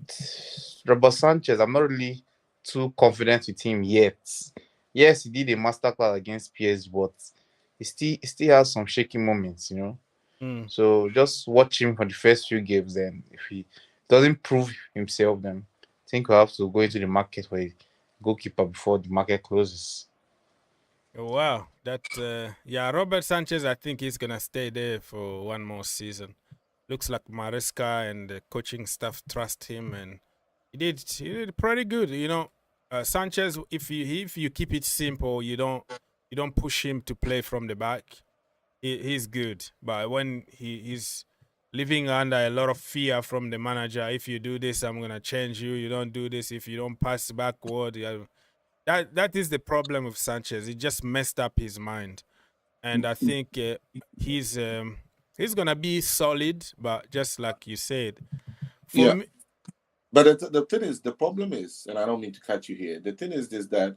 Robert Sanchez, I'm not really too confident with him yet. Yes, he did a masterclass against PSG, but he still has some shaky moments. Mm. So just watch him for the first few games. Then, if he doesn't prove himself, then I think we have to go into the market for a goalkeeper before the market closes. Wow, yeah, Robert Sanchez, I think he's gonna stay there for one more season. Looks like Maresca and the coaching staff trust him, and he did pretty good. Sanchez, if you keep it simple, you don't push him to play from the back. He's good, but when he's living under a lot of fear from the manager, if you do this, I'm gonna change you. You don't do this. If you don't pass backward, that is the problem with Sanchez. He just messed up his mind, and I think he's gonna be solid, but just like you said, for Yeah. me, But the thing is, the problem is, and I don't mean to cut you here. The thing is that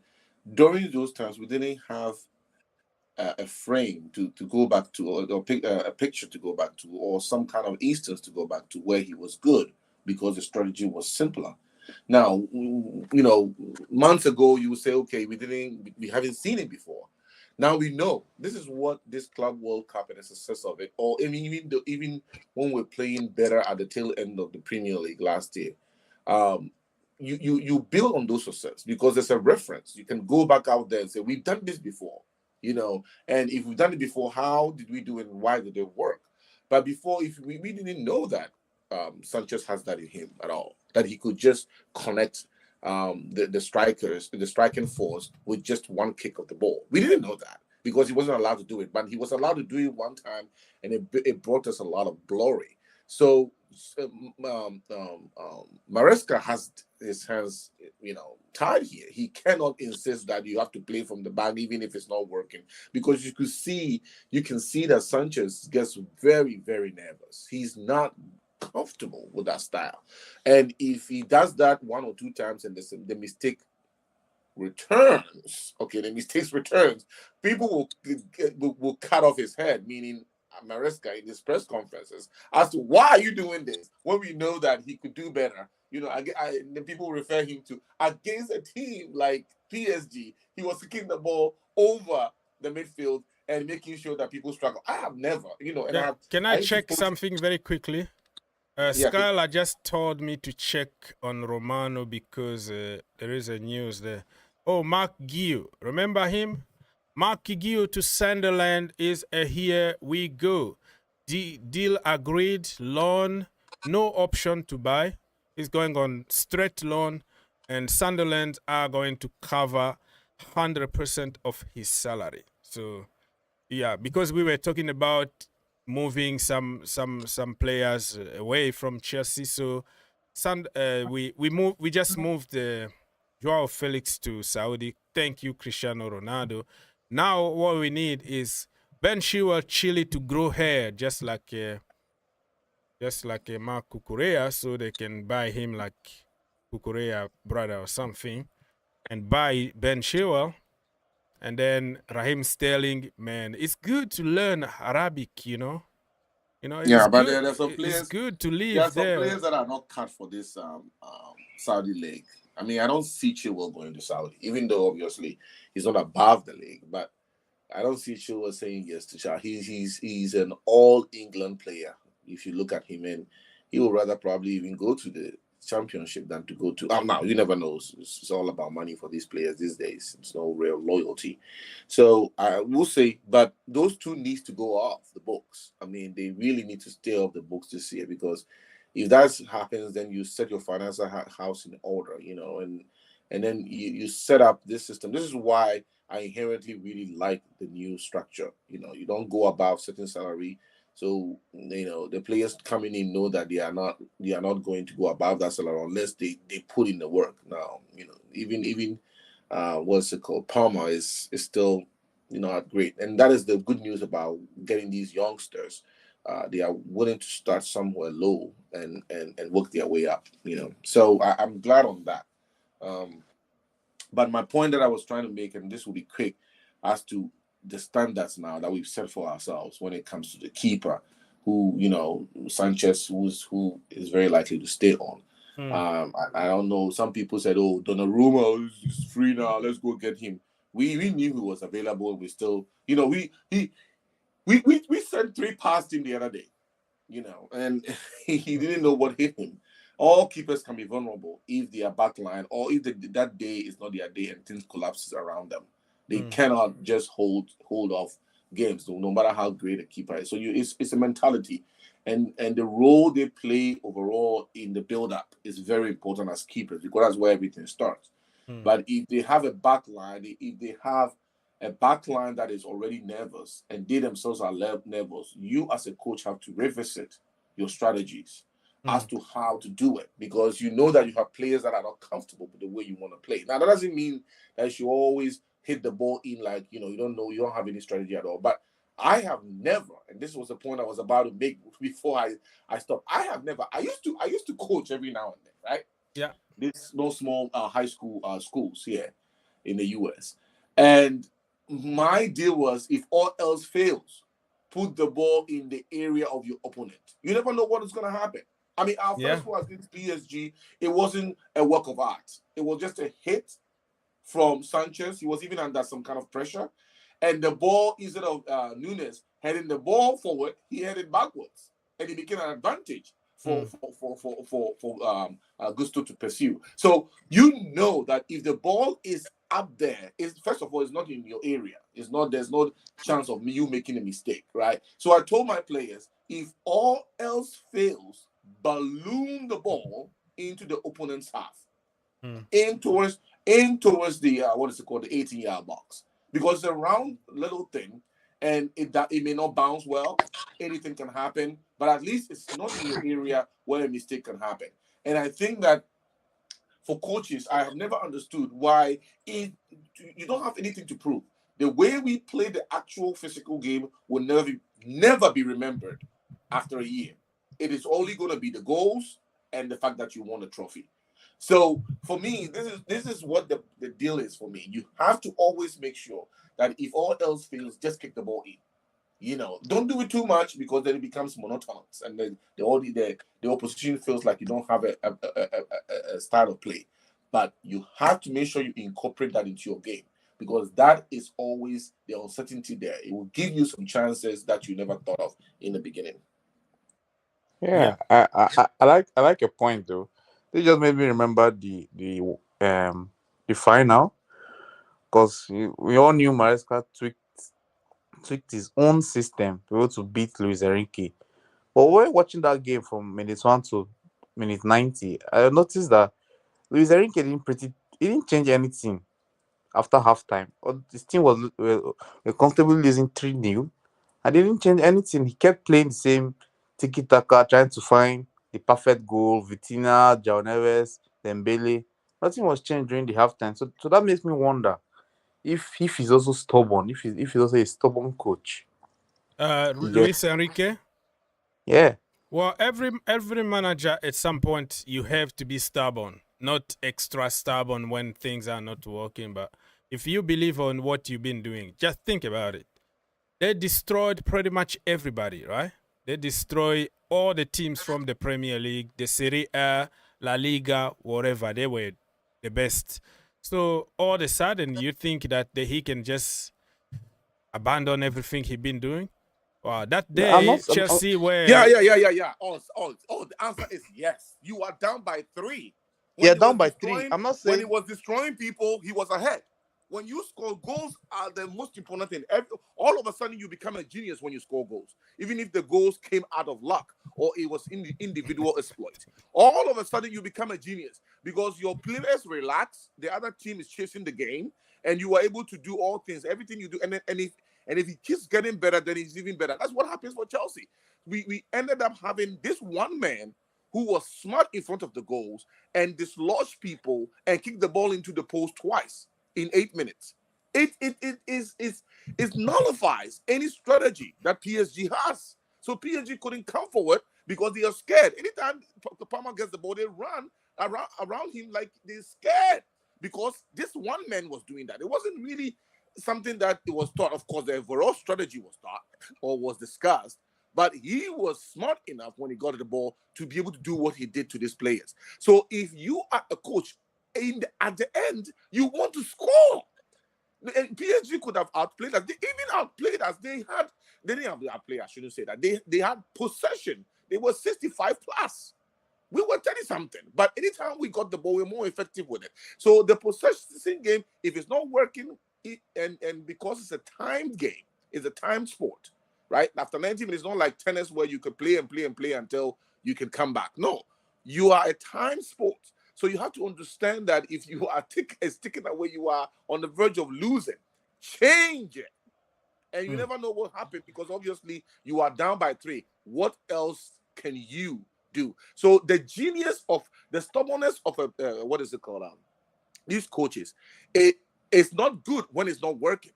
during those times we didn't have a frame to go back to, or a picture to go back to, or some kind of instance to go back to where he was good, because the strategy was simpler. Now, months ago you would say, okay, we haven't seen it before. Now we know this is what this Club World Cup and the success of it, or I mean, even when we're playing better at the tail end of the Premier League last year, um, you build on those success because there's a reference. You can go back out there and say, we've done this before, and if we've done it before, how did we do it and why did it work? But before, if we didn't know that Sanchez has that in him at all, that he could just connect the strikers, the striking force with just one kick of the ball. We didn't know that because he wasn't allowed to do it, but he was allowed to do it one time, and it brought us a lot of glory. So Maresca has his hands, tied here. He cannot insist that you have to play from the back, even if it's not working, because you can see that Sanchez gets very, very nervous. He's not comfortable with that style, and if he does that one or two times and the mistake returns, people will cut off his head, meaning Maresca in his press conferences, as to why are you doing this when we know that he could do better. The people refer him to, against a team like PSG, he was kicking the ball over the midfield and making sure that people struggle. I have never, and can I check something very quickly? Skylar just told me to check on Romano because there is a news there. Oh, Mark Gill. Remember him? Mark Gill to Sunderland is a here we go. Deal agreed, loan, no option to buy. He's going on straight loan, and Sunderland are going to cover 100% of his salary. So, yeah, because we were talking about moving some players away from Chelsea. So we just moved Joao Felix to Saudi. Thank you, Cristiano Ronaldo. Now what we need is Ben Chilwell Chile to grow hair, just like Mark Cucurella, so they can buy him like Cucurella brother or something, and buy Ben Chilwell. And then Raheem Sterling, man, it's good to learn Arabic, Yeah, but there's some players. It's good to live There are some there. players that are not cut for this Saudi league. I mean, I don't see Chilwell going to Saudi, even though obviously he's not above the league. But I don't see Chilwell saying yes to Saudi. He's an all England player. If you look at him, and he will rather probably even go to the Championship than to go to. Now you never know. It's all about money for these players these days. It's no real loyalty. So I will say, but those two needs to go off the books. I mean, they really need to stay off the books this year, because if that happens, then you set your financial house in order, and then you set up this system. This is why I inherently really like the new structure. You don't go above certain salary. So the players coming in know that they are not going to go above that salary unless they put in the work. Now even what's it called? Palmer is still not great, and that is the good news about getting these youngsters. They are willing to start somewhere low and work their way up. So I'm glad on that. But my point that I was trying to make, and this will be quick, as to the standards now that we've set for ourselves when it comes to the keeper, who Sanchez, who is very likely to stay on. I don't know. Some people said, "Oh, Donnarumma is free now. Let's go get him." We knew he was available. We still, we sent 3 past him the other day, and he didn't know what hit him. All keepers can be vulnerable if their backline or if that day is not their day and things collapses around them. They cannot just hold off games, no matter how great a keeper is. So it's a mentality, and the role they play overall in the build-up is very important as keepers, because that's where everything starts. But if they have a backline, that is already nervous and they themselves are nervous, you as a coach have to revisit your strategies as to how to do it, because you know that you have players that are not comfortable with the way you want to play. Now, that doesn't mean that you always hit the ball in like, you don't have any strategy at all. But I have never, and this was the point I was about to make before I stopped. I used to coach every now and then, right? Yeah. These small high school schools here in the US. And my deal was, if all else fails, put the ball in the area of your opponent. You never know what is going to happen. I mean, our first one against PSG, it wasn't a work of art. It was just a hit from Sanchez. He was even under some kind of pressure. And the ball, instead of Nunes heading the ball forward, he headed backwards. And it became an advantage for Gusto to pursue. So you know that if the ball is up there, first of all, it's not in your area. There's no chance of you making a mistake, right? So I told my players, if all else fails, balloon the ball into the opponent's half, in towards the what is it called, the 18-yard box, because it's a round little thing, and it may not bounce well. Anything can happen, but at least it's not in your area where a mistake can happen. And I think that for coaches, I have never understood why you don't have anything to prove. The way we play the actual physical game will never be remembered after a year. It is only going to be the goals and the fact that you won a trophy. So for me, this is what the deal is for me. You have to always make sure that if all else fails, just kick the ball in. Don't do it too much, because then it becomes monotonous, and then the opposition feels like you don't have a style of play. But you have to make sure you incorporate that into your game, because that is always the uncertainty there. It will give you some chances that you never thought of in the beginning. Yeah. I like your point though. They just made me remember the final, because we all knew Maresca tweaked his own system to be able to beat Luis Enrique. But when watching that game from minute 1 to minute 90, I noticed that Luis Enrique didn't change anything after halftime. His team were comfortably losing 3-0, and they didn't change anything. He kept playing the same tiki-taka, trying to find the perfect goal. Vitinha, Joao Neves, Dembele. Nothing was changed during the halftime. So that makes me wonder if he's also stubborn, if he's also a stubborn coach. Luis Enrique? Yeah. Well, every manager at some point, you have to be stubborn, not extra stubborn when things are not working. But if you believe on what you've been doing, just think about it. They destroyed pretty much everybody, right? They destroyed all the teams from the Premier League, the Serie A, La Liga, whatever. They were the best. So all of a sudden, you think that he can just abandon everything he's been doing? Wow, that day, Chelsea were... Yeah. The answer is yes. You are down by 3. Down by 3. I'm not saying... When he was destroying people, he was ahead. When you score goals are the most important thing. All of a sudden, you become a genius when you score goals. Even if the goals came out of luck or it was individual exploit. All of a sudden, you become a genius because your players relax, the other team is chasing the game, and you are able to do all things, everything you do. And if he keeps getting better, then he's even better. That's what happens for Chelsea. We ended up having this one man who was smart in front of the goals and dislodged people and kicked the ball into the post twice in 8 minutes. It nullifies any strategy that PSG has. So PSG couldn't come forward because they are scared. Anytime Palmer gets the ball, they run around him like they're scared because this one man was doing that. It wasn't really something that it was taught. Of course, the overall strategy was taught or was discussed, but he was smart enough when he got the ball to be able to do what he did to these players. So if you are a coach, at the end, you want to score. And PSG could have outplayed us. They even outplayed us. They didn't have to outplay. I shouldn't say that. They had possession. They were 65 plus. We were 30 something. But anytime we got the ball, we were more effective with it. So the possession game, if it's not working, and because it's a timed game, it's a time sport, right? After 90 minutes, it's not like tennis where you can play and play and play until you can come back. No, you are a time sport. So you have to understand that if you are sticking away, you are on the verge of losing. Change it. And you never know what happened because obviously you are down by 3. What else can you do? So the genius of the stubbornness of what is it called? These coaches, it's not good when it's not working.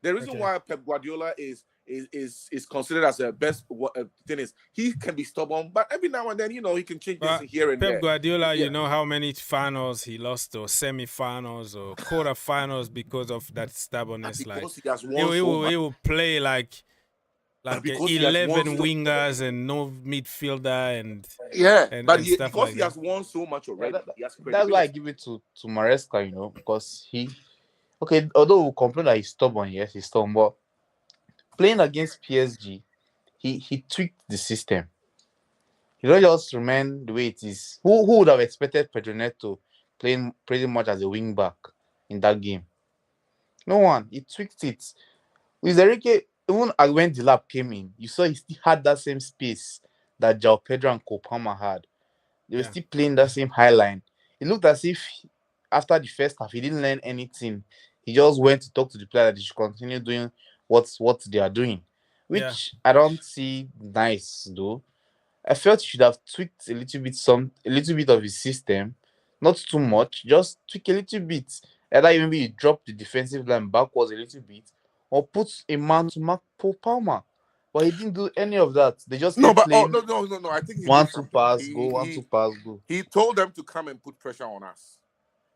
The reason why Pep Guardiola is considered as the best thing is he can be stubborn, but every now and then, he can change things here and there. Pep Guardiola, you know how many finals he lost, or semi-finals, or quarter-finals because of that stubbornness. Because like he will play like 11 wingers and no midfielder and stuff because like he has won so much already. That's why I give it to Maresca, because although we complain that he's stubborn, yes, he's stubborn, but playing against PSG, he tweaked the system. He don't just remain the way it is. Who would have expected Pedro Neto playing pretty much as a wing back in that game? No one. He tweaked it. With Enrique, even when the lap came in, you saw he still had that same space that Joao Pedro and Kopama had. They were still playing that same high line. It looked as if after the first half, he didn't learn anything. He just went to talk to the player that they should continue doing what they are doing, which I don't see nice though. I felt he should have tweaked a little bit of his system, not too much, just tweak a little bit. Either maybe you drop the defensive line backwards a little bit, or put a man to mark Paul Palmer. But he didn't do any of that. They just no. I think he 1-2 pass, go 1-2 pass, go. He told them to come and put pressure on us,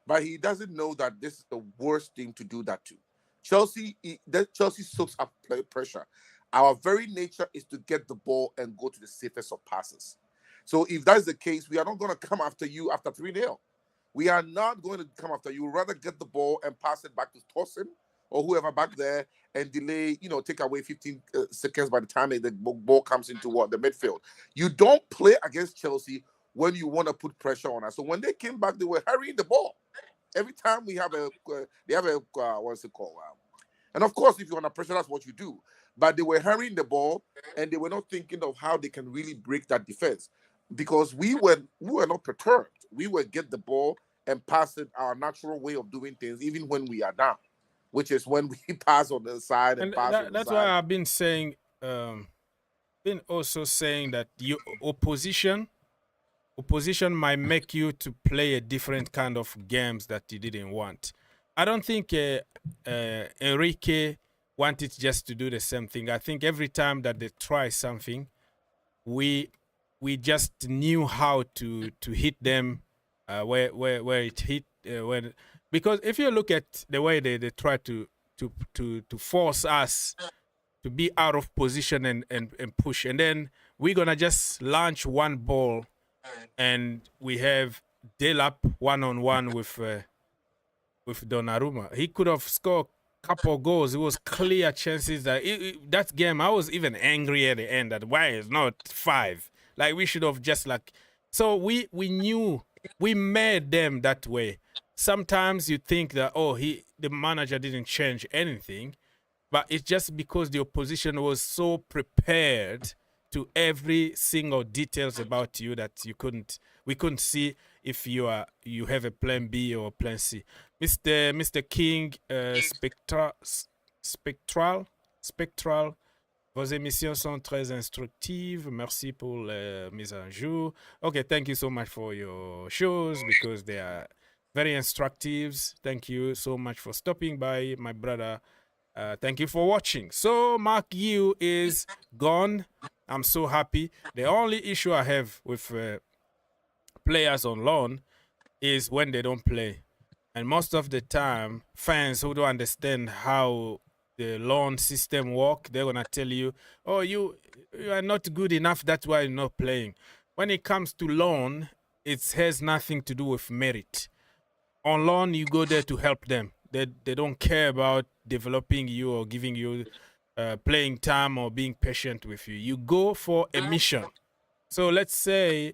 but he doesn't know that this is the worst team to do that to. Chelsea soaks up pressure. Our very nature is to get the ball and go to the safest of passes. So if that's the case, we are not going to come after you after 3-0. We are not going to come after you. We'd rather get the ball and pass it back to Tosin or whoever back there and delay, take away 15 seconds by the time the ball comes into the midfield. You don't play against Chelsea when you want to put pressure on us. So when they came back, they were hurrying the ball. Every time they have what's it called? And of course, if you want to pressure, that's what you do. But they were hurrying the ball, and they were not thinking of how they can really break that defense, because we were not perturbed. We would get the ball and pass it, our natural way of doing things, even when we are down, which is when we pass on the side and pass on the side. That's why I've been saying, that your opposition might make you to play a different kind of games that you didn't want. I don't think Enrique wanted just to do the same thing. I think every time that they try something, we just knew how to hit them where it hit because if you look at the way they try to force us to be out of position and push, and then we're gonna just launch one ball. And we have Delap one-on-one with Donnarumma. He could have scored a couple of goals. It was clear chances that that game. I was even angry at the end that why it's not 5. Like we should have just so we knew we made them that way. Sometimes you think that the manager didn't change anything, but it's just because the opposition was so prepared to every single details about you that we couldn't see if you have a plan B or plan C. Mr. King, spectral Vos émissions sont très instructives. Merci pour les mises à jour. Okay, thank you so much for your shows because they are very instructive. Thank you so much for stopping by, my brother. Thank you for watching. So Mark Yu is gone. I'm so happy. The only issue I have with players on loan is when they don't play. And most of the time, fans who don't understand how the loan system work, they're gonna tell you, "Oh, you are not good enough. That's why you're not playing." When it comes to loan, it has nothing to do with merit. On loan, you go there to help them. They don't care about developing you or giving you playing time or being patient with you. You go for a mission. So let's say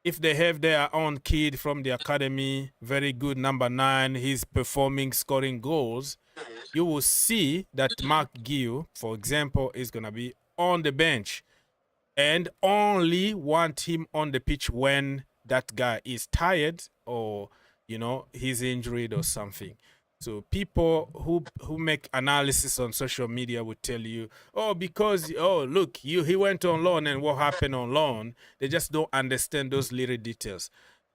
if they have their own kid from the academy, very good number 9, he's performing, scoring goals, you will see that Mark Gill, for example, is going to be on the bench and only want him on the pitch when that guy is tired or, you know, he's injured or something. So people who make analysis on social media would tell you, oh, because, oh, look, he went on loan and what happened on loan. They just don't understand those little details.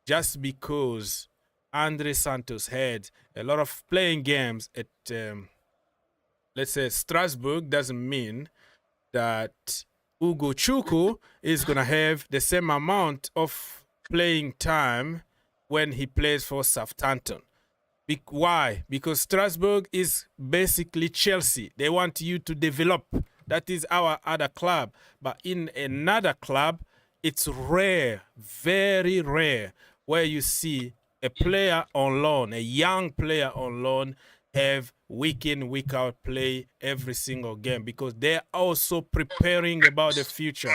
Just because Andre Santos had a lot of playing games at, let's say, Strasbourg doesn't mean that Ugo Chuku is going to have the same amount of playing time when he plays for Southampton. Why? Because Strasbourg is basically Chelsea. They want you to develop. That is our other club. But in another club, it's rare, very rare, where you see a player on loan, a young player on loan, have week in, week out play every single game because they're also preparing about the future.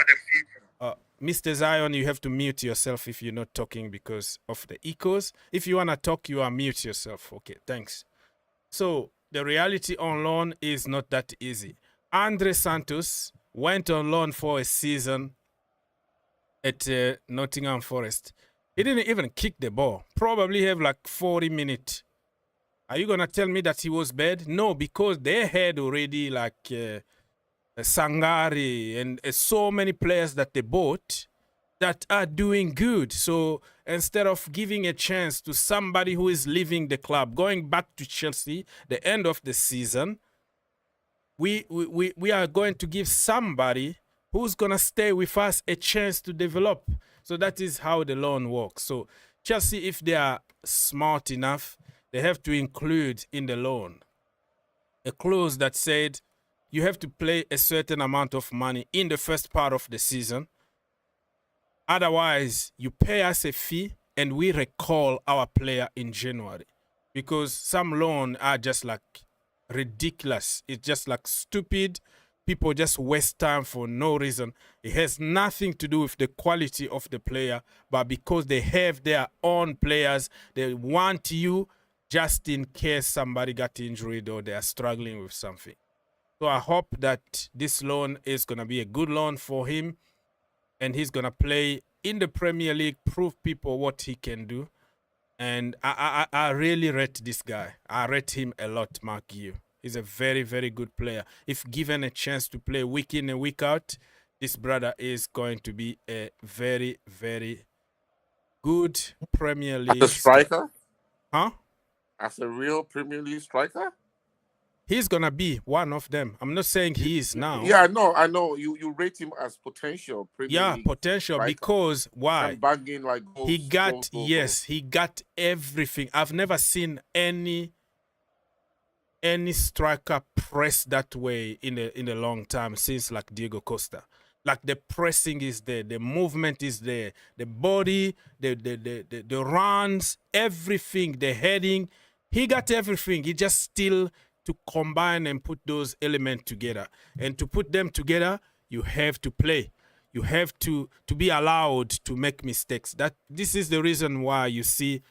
Mr. Zion, you have to mute yourself if you're not talking because of the echoes. If you want to talk, you are mute yourself. Okay, thanks. So the reality on loan is not that easy. Andre Santos went on loan for a season at Nottingham Forest. He didn't even kick the ball. Probably have like 40 minutes. Are you going to tell me that he was bad? No, because they had already like Sangari and so many players that they bought that are doing good. So instead of giving a chance to somebody who is leaving the club, going back to Chelsea, the end of the season, we are going to give somebody who's going to stay with us a chance to develop. So that is how the loan works. So Chelsea, if they are smart enough, they have to include in the loan a clause that said you have to play a certain amount of money in the first part of the season. Otherwise, you pay us a fee and we recall our player in January. Because some loans are just like ridiculous. It's just like stupid. People just waste time for no reason. It has nothing to do with the quality of the player, but because they have their own players, they want you just in case somebody got injured or they are struggling with something. So I hope that this loan is going to be a good loan for him and he's going to play in the Premier League, prove people what he can do. And I really rate this guy. I rate him a lot, Mark Yu. He's a very, very good player. If given a chance to play week in and week out, this brother is going to be a very, very good Premier League As a striker? Huh? As a real Premier League striker? He's going to be one of them. I'm not saying he is now. Yeah, I know. You rate him as potential Premier League potential striker. Because why? And bagging like goals, he got goals. He got everything. I've never seen any striker press that way in a long time since like Diego Costa. Like the pressing is there, the movement is there, the body, the runs, everything, the heading. He got everything. He just still to combine and put those elements together. And to put them together, you have to play. You have to be allowed to make mistakes. This is the reason why you see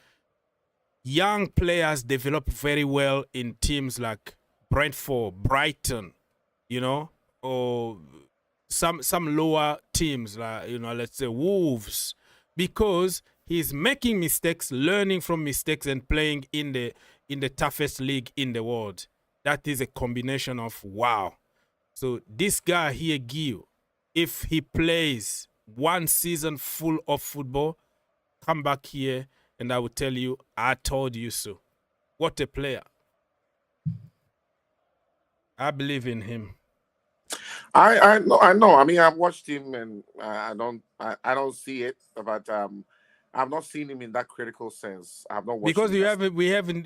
young players develop very well in teams like Brentford, Brighton, or some lower teams like, let's say Wolves, because he's making mistakes, learning from mistakes, and playing in the toughest league in the world. That is a combination of wow. So this guy here, Gio, if he plays one season full of football, come back here and I will tell you, I told you so. What a player. I believe in him. I know. I mean, I've watched him, and I don't see it, but I've not seen him in that critical sense. I've not watched Because him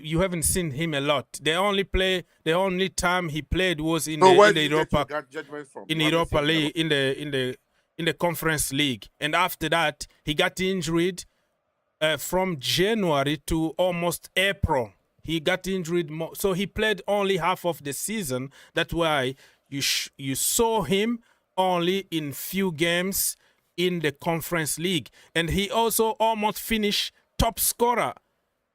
you haven't seen him a lot. The only time he played was in So where the did you Europa get your judgment from? in You haven't Europa seen him a lot. League in the Conference League, and after that he got injured from January to almost April. He got injured more, so he played only half of the season. That's why you saw him only in few games in the Conference League, and he also almost finished top scorer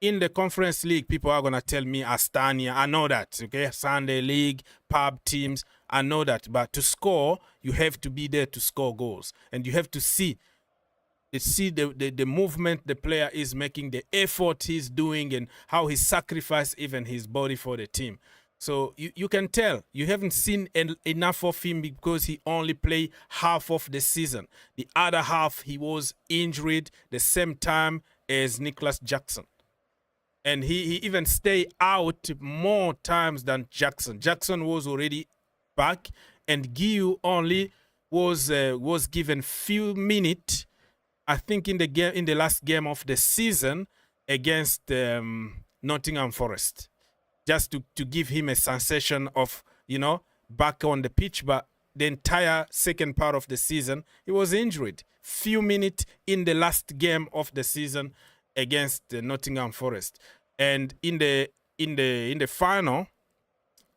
in the Conference League. People are gonna tell me Astania. I know that. Okay, Sunday League, pub teams. I know that. But to score, you have to be there to score goals, and you have to see the movement the player is making, the effort he's doing, and how he sacrificed even his body for the team. So you can tell you haven't seen enough of him because he only played half of the season. The other half he was injured the same time as Nicholas Jackson. And he even stayed out more times than Jackson. Jackson was already back, and Guiu only was given few minutes, I think, in the last game of the season against Nottingham Forest, just to give him a sensation of back on the pitch. But the entire second part of the season he was injured. Few minutes in the last game of the season against Nottingham Forest, and in the final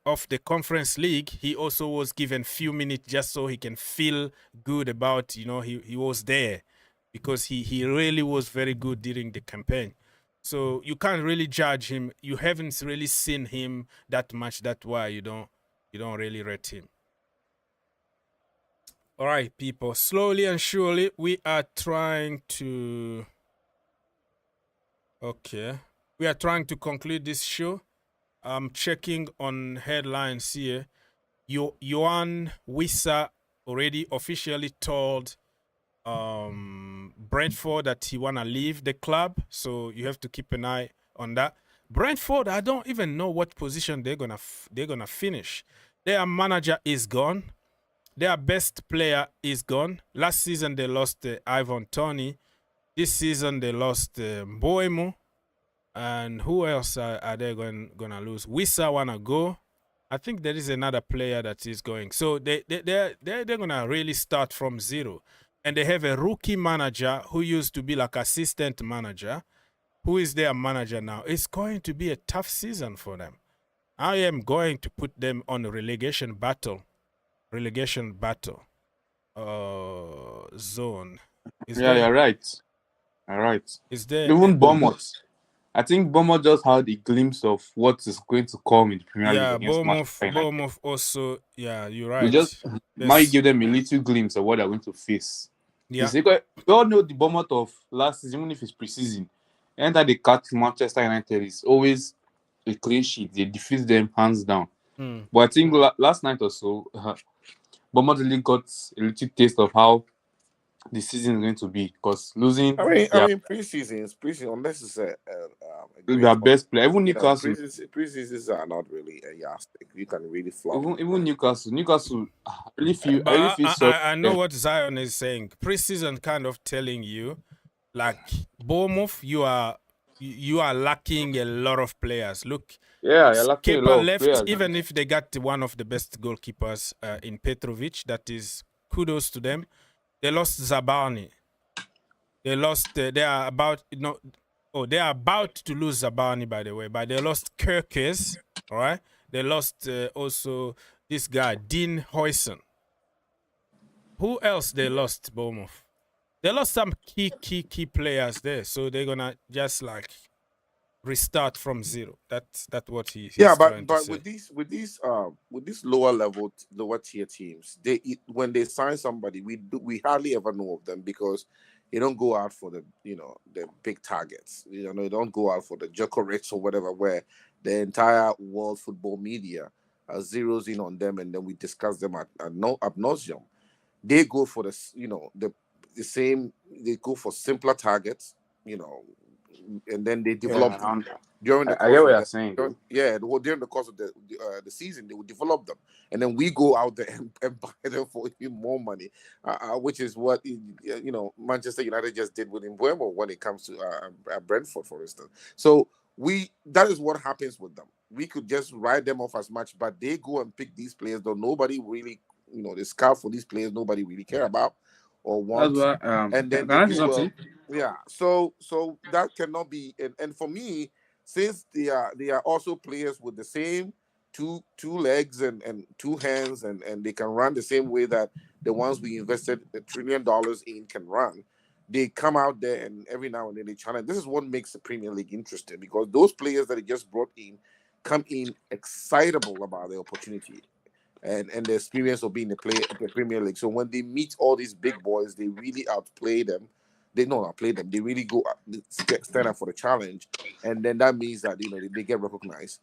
of the Conference League, he also was given few minutes just so he can feel good about he was there, because he really was very good during the campaign. So you can't really judge him. You haven't really seen him that much. That's why you don't really rate him. All right, people. Slowly and surely, we are trying to. Okay, we are trying to conclude this show. I'm checking on headlines here. Yohan Wissa already officially told Brentford that he wanna leave the club, so you have to keep an eye on that. Brentford, I don't even know what position they're gonna finish. Their manager is gone. Their best player is gone. Last season they lost Ivan Toney. This season they lost Mboemo. And who else are they gonna lose? Wissa wanna go. I think there is another player that is going. So they're gonna really start from zero. And they have a rookie manager who used to be like assistant manager, who is their manager now. It's going to be a tough season for them. I am going to put them on a relegation battle zone. You're right. All right. Is there Even Bournemouth. I think Bournemouth just had a glimpse of what is going to come in the Premier League against Manchester United. Bournemouth also, yeah, you're right. We just might give them a little glimpse of what they're going to face. Yeah. We all know the Bournemouth of last season, even if it's preseason. Anytime they catch Manchester United, it's always a clean sheet. They defeat them hands down. But I think last night or so, Bournemouth really got a little taste of how the season is going to be, because losing. I mean, preseason, unless it's their best player. Even Newcastle. Preseasons are not really a yardstick. You can really flop. Even Newcastle. I really feel sorry. I know what Zion is saying. Preseason kind of telling you, like, Bournemouth, you are lacking a lot of players. Look, you're lacking a lot of left, players. even if they got one of the best goalkeepers in Petrovic. That is kudos to them. They lost Zabani. They lost. They are about to lose Zabani, by the way. But they lost Gyokeres. All right. They lost also this guy Dean Huijsen. Who else they lost? Bournemouth. They lost some key players there, so they're gonna just like restart from zero. That's what he's trying to say. with these lower tier teams, when they sign somebody, we hardly ever know of them, because they don't go out for the big targets. They don't go out for the Gyokeres or whatever, where the entire world football media zeroes in on them, and then we discuss them ad nauseum. They go for the same. They go for simpler targets, and then they develop Yeah, during the I get course what of you're saying, though. during the course of the season. They will develop them, and then we go out there and buy them for even more money, which is what Manchester United just did with Mbeumo when it comes to Brentford, for instance. So that is what happens with them. We could just write them off as much, but they go and pick these players that nobody really, the scout for these players nobody really care about or That's wants, why. and then Can they I do do well. something? Yeah. So that cannot be, and for me, since they are also players with the same two legs and two hands, and they can run the same way that the ones we invested $1 trillion in can run. They come out there and every now and then they challenge. This is what makes the Premier League interesting, because those players that they just brought in come in excitable about the opportunity and the experience of being a player at the Premier League. So when they meet all these big boys, they really outplay them. They don't outplay them. They really go stand up for the challenge, and then that means that they get recognized.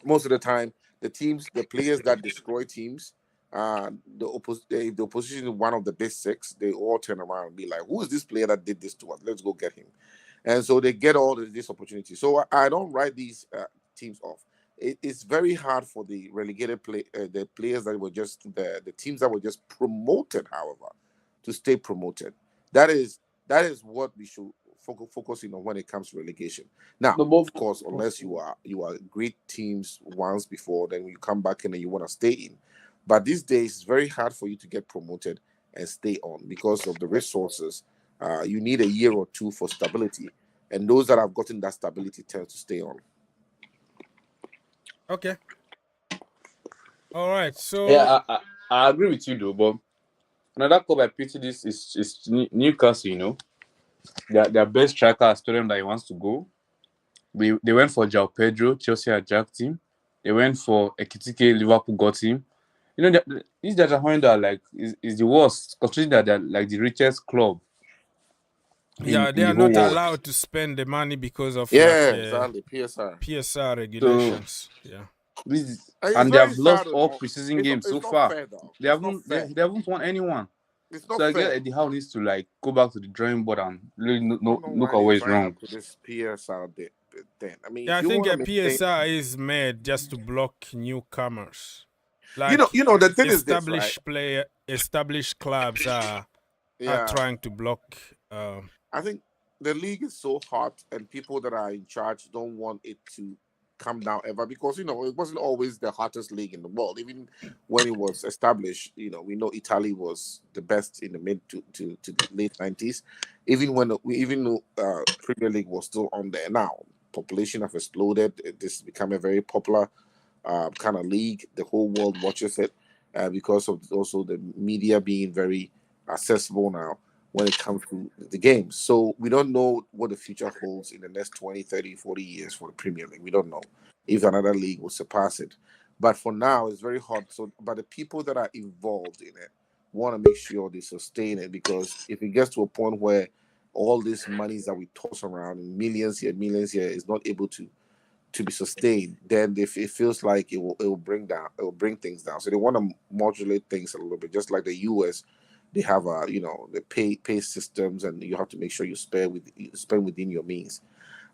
Most of the time, the players that destroy teams, if the opposition is one of the big six, they all turn around and be like, "Who is this player that did this to us? Let's go get him." And so they get all this opportunity. So I don't write these teams off. It's very hard for the relegated the players that were just the teams that were just promoted, however, to stay promoted. That is what we should focusing on when it comes to relegation. Now, No, but of course, unless you are great teams once before, then you come back in and you want to stay in. But these days, it's very hard for you to get promoted and stay on because of the resources. You need a year or two for stability, and those that have gotten that stability tend to stay on. Okay. All right. So yeah, I agree with you, though. But another club I pity this is Newcastle. Their best striker has told them that he wants to go. They went for Joao Pedro, Chelsea hijacked him. They went for Ekitike, Liverpool got him. These Data Honda is the worst, considering that they're like the richest club they in the are whole not world. allowed to spend the money because of Exactly. PSR. PSR So regulations. Yeah. It's and they very have sad. lost all preseason games so It's not far. fair, though. They It's not haven't fair. they haven't won anyone. It's So not I guess fair. Eddie Howe needs to go back to the drawing board and really I don't know look why at they what is signed wrong. up to this PSR thing. I mean, Yeah, if I you think want a to maintain, PSR is made just to block newcomers. the thing is this, right? Established clubs are Yeah, trying to block. I think the league is so hot, and people that are in charge don't want it to come down ever, because it wasn't always the hottest league in the world. Even when it was established, we know Italy was the best in the mid to late 90s. Even though Premier League was still on there. Now population have exploded. This has become a very popular kind of league. The whole world watches it because of also the media being very accessible now when it comes to the games. So we don't know what the future holds in the next 20, 30, 40 years for the Premier League. We don't know if another league will surpass it. But for now, it's very hard. So, but the people that are involved in it want to make sure they sustain it, because if it gets to a point where all these monies that we toss around in millions here is not able to be sustained, then if it feels like it will bring things down. So they want to modulate things a little bit, just like the US. They have the pay systems, and you have to make sure you spend within your means.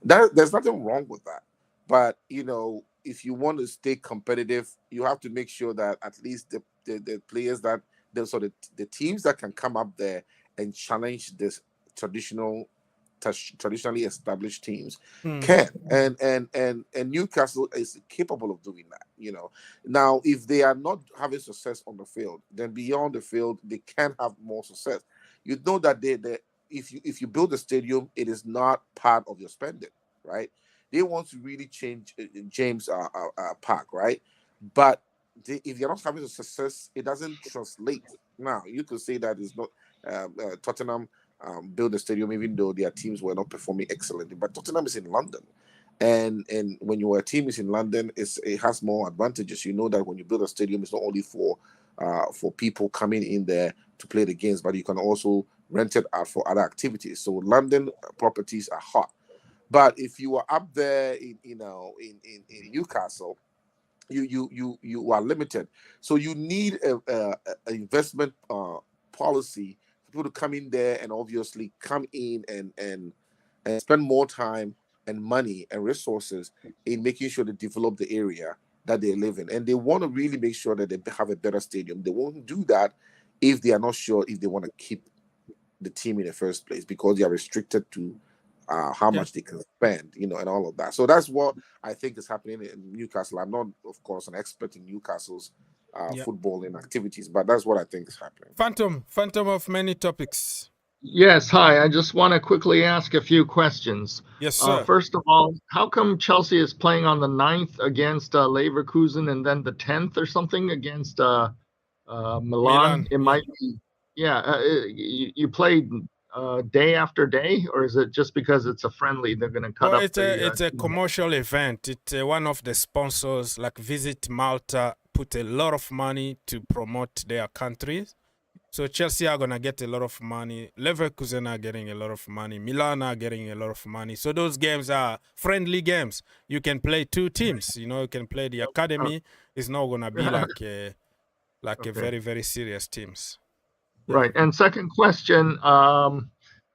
There's nothing wrong with that, but if you want to stay competitive, you have to make sure that at least the players the teams that can come up there and challenge this traditionally established teams can, and Newcastle is capable of doing that. Now if they are not having success on the field, then beyond the field they can have more success. That if you build a stadium, it is not part of your spending, right? They want to really change James Park, right? But if you're not having a success, it doesn't translate. Now you could say that it's not Tottenham build a stadium, even though their teams were not performing excellently. But Tottenham is in London, and when your team is in London, it has more advantages. You know that when you build a stadium, it's not only for people coming in there to play the games, but you can also rent it out for other activities. So London properties are hot. But if you are up there in Newcastle, you are limited. So you need a investment policy for people to come in there and obviously come in and spend more time and money and resources in making sure they develop the area that they live in. And they want to really make sure that they have a better stadium. They won't do that if they are not sure if they want to keep the team in the first place, because they are restricted to how much they can spend, and all of that. So that's what I think is happening in Newcastle. I'm not, of course, an expert in Newcastle's footballing activities, but that's what I think is happening. Phantom of many topics. Yes, hi. I just want to quickly ask a few questions. Yes, sir. First of all, how come Chelsea is playing on the 9th against Leverkusen and then the 10th or something against Milan? It might be, you played day after day, or is it just because it's a friendly they're going to cut up? It's a commercial event. It's one of the sponsors, like Visit Malta, put a lot of money to promote their countries. So Chelsea are going to get a lot of money. Leverkusen are getting a lot of money. Milan are getting a lot of money. So those games are friendly games. You can play two teams. You can play the academy. It's not going to be like a very, very serious teams. Right. And second question,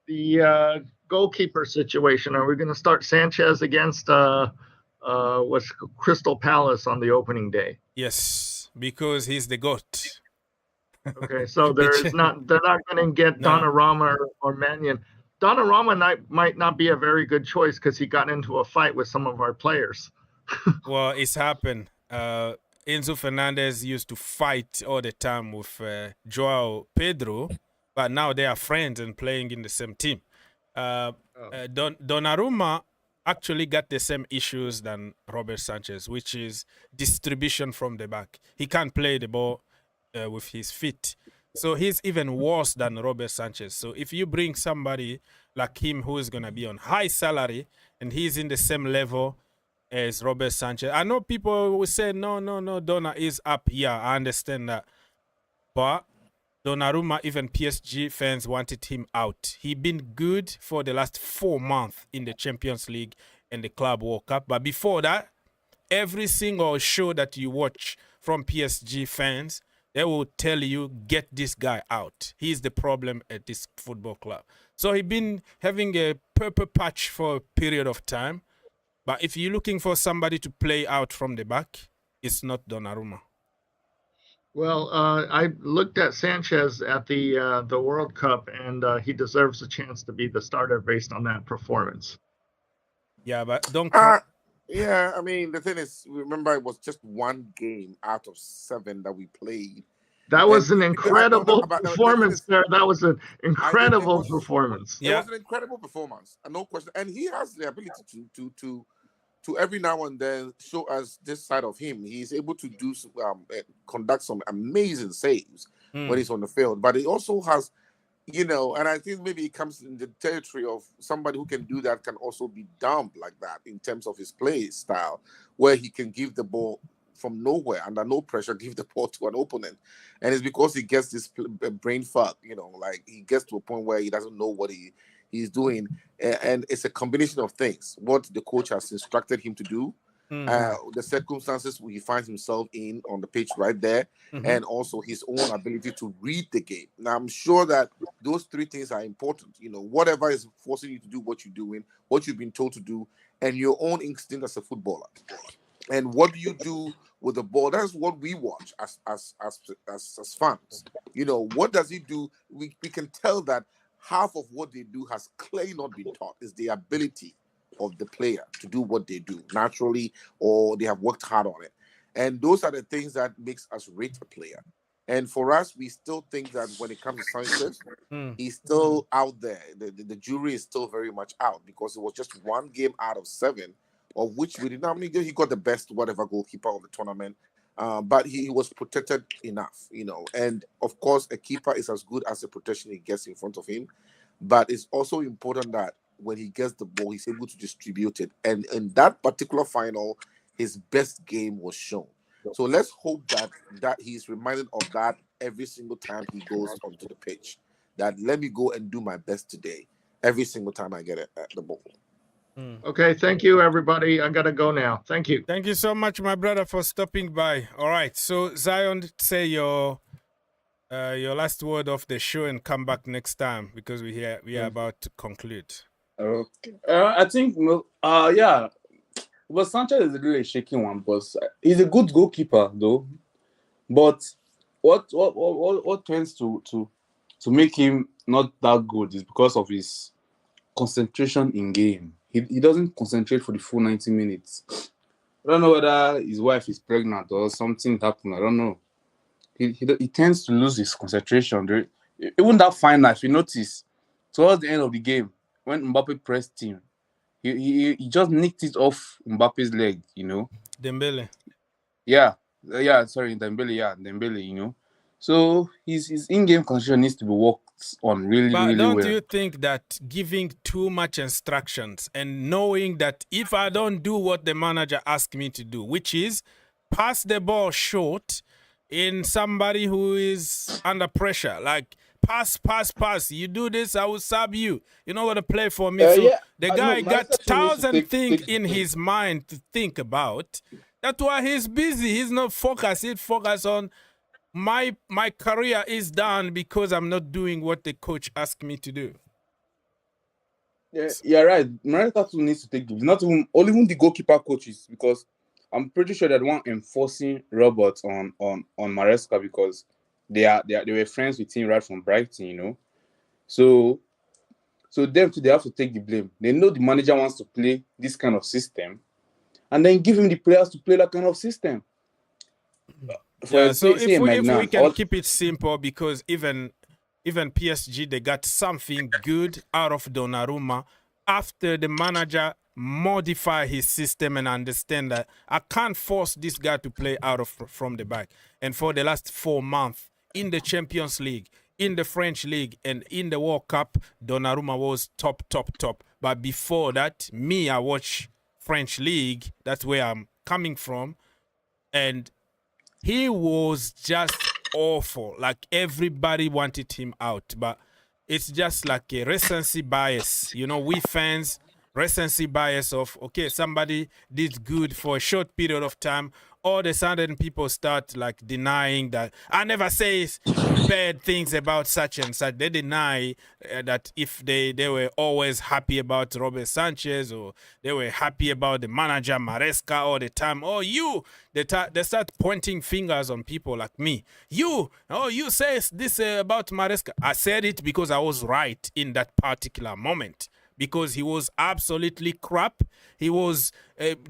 the goalkeeper situation. Are we going to start Sanchez against Crystal Palace on the opening day? Yes, because he's the GOAT. Okay, so they're not going to get Donnarumma or Mannion. Donnarumma might not be a very good choice because he got into a fight with some of our players. Well, it's happened. Enzo Fernandez used to fight all the time with Joao Pedro, but now they are friends and playing in the same team. Donnarumma actually got the same issues than Robert Sanchez, which is distribution from the back. He can't play the ball with his feet. So he's even worse than Robert Sanchez. So if you bring somebody like him who is going to be on high salary and he's in the same level as Robert Sanchez, I know people will say, no, Donna is up. Yeah, I understand that. But Donnarumma, even PSG fans wanted him out. He's been good for the last 4 months in the Champions League and the Club World Cup. But before that, every single show that you watch from PSG fans, they will tell you, get this guy out. He's the problem at this football club. So he's been having a purple patch for a period of time. But if you're looking for somebody to play out from the back, it's not Donnarumma. Well, I looked at Sanchez at the World Cup, and he deserves a chance to be the starter based on that performance. Yeah, but don't... Yeah, I mean, the thing is, remember, it was just one game out of 7 that we played. That was an incredible performance there. That was an incredible performance. It was an incredible performance, no question. And he has the ability to every now and then show us this side of him. He's able to do conduct some amazing saves when he's on the field. But he also has, and I think maybe it comes in the territory of somebody who can do that can also be dumped like that in terms of his play style, where he can give the ball from nowhere, under no pressure, give the ball to an opponent. And it's because he gets this brain fog, like he gets to a point where he doesn't know what he's doing. And it's a combination of things. What the coach has instructed him to do, the circumstances he finds himself in on the pitch right there, and also his own ability to read the game. Now, I'm sure that those 3 things are important. Whatever is forcing you to do what you're doing, what you've been told to do, and your own instinct as a footballer. And what do you do with the ball? That's what we watch as fans. What does he do? We can tell that half of what they do has clearly not been taught. Is the ability of the player to do what they do naturally, or they have worked hard on it. And those are the things that makes us rate a player. And for us, we still think that when it comes to Sanchez, he's still out there. The jury is still very much out, because it was just one game out of 7, of which we did not. I mean, he got the best whatever goalkeeper of the tournament, but he was protected enough, And of course, a keeper is as good as the protection he gets in front of him. But it's also important that when he gets the ball, he's able to distribute it. And in that particular final, his best game was shown. So let's hope that he's reminded of that every single time he goes onto the pitch. That let me go and do my best today, every single time I get the ball. Okay, thank you, everybody. I gotta go now. Thank you. Thank you so much, my brother, for stopping by. All right, so Zion, say your last word of the show and come back next time because we are about to conclude. Okay. I think yeah. But Sanchez is really a shaky one, but he's a good goalkeeper though. But what tends to make him not that good is because of his concentration in game. He doesn't concentrate for the full 90 minutes. I don't know whether his wife is pregnant or something happened. I don't know. He tends to lose his concentration. Even that final, if you notice, towards the end of the game, when Mbappe pressed him, he just nicked it off Mbappe's leg, you know. Dembele. Sorry, Dembele, you know. So his in-game concentration needs to be worked on really well. But don't you think that giving too much instructions and knowing that if I don't do what the manager asked me to do, which is pass the ball short in somebody who is under pressure, like pass, you do this, I will sub you. You know what to play for me. So the guy got 1,000 things in his mind to think about. That's why he's busy. He's not focused. He's focused on my career is done because I'm not doing what the coach asked me to do. Yeah, you're right. Maresca too needs to take the not even the goalkeeper coaches, because I'm pretty sure that one enforcing Roberts on Maresca because they were friends with him right from Brighton, you know. So them too, they have to take the blame. They know the manager wants to play this kind of system, and then give him the players to play that kind of system. So if we can keep it simple, because even PSG, they got something good out of Donnarumma after the manager modify his system and understand that I can't force this guy to play from the back. And for the last 4 months in the Champions League, in the French League, and in the World Cup, Donnarumma was top. But before that, I watch French League. That's where I'm coming from. And he was just awful. Like, everybody wanted him out. But it's just like a recency bias. You know, we fans, recency bias of, okay, somebody did good for a short period of time. All of a sudden, people start, like, denying that. I never say bad things about such and such. They deny that if they were always happy about Robert Sanchez, or they were happy about the manager Maresca all the time. They start pointing fingers on people like me. You say this about Maresca. I said it because I was right in that particular moment. Because he was absolutely crap. He was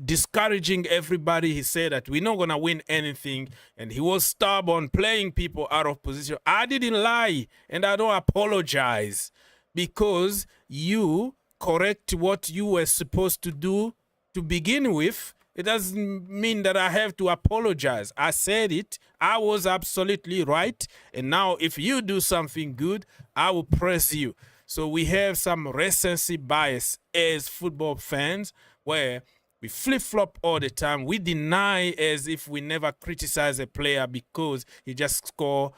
discouraging everybody. He said that we're not going to win anything. And he was stubborn, playing people out of position. I didn't lie, and I don't apologize. Because you correct what you were supposed to do to begin with. It doesn't mean that I have to apologize. I said it. I was absolutely right. And now if you do something good, I will praise you. So we have some recency bias as football fans where we flip-flop all the time. We deny as if we never criticize a player because he just scored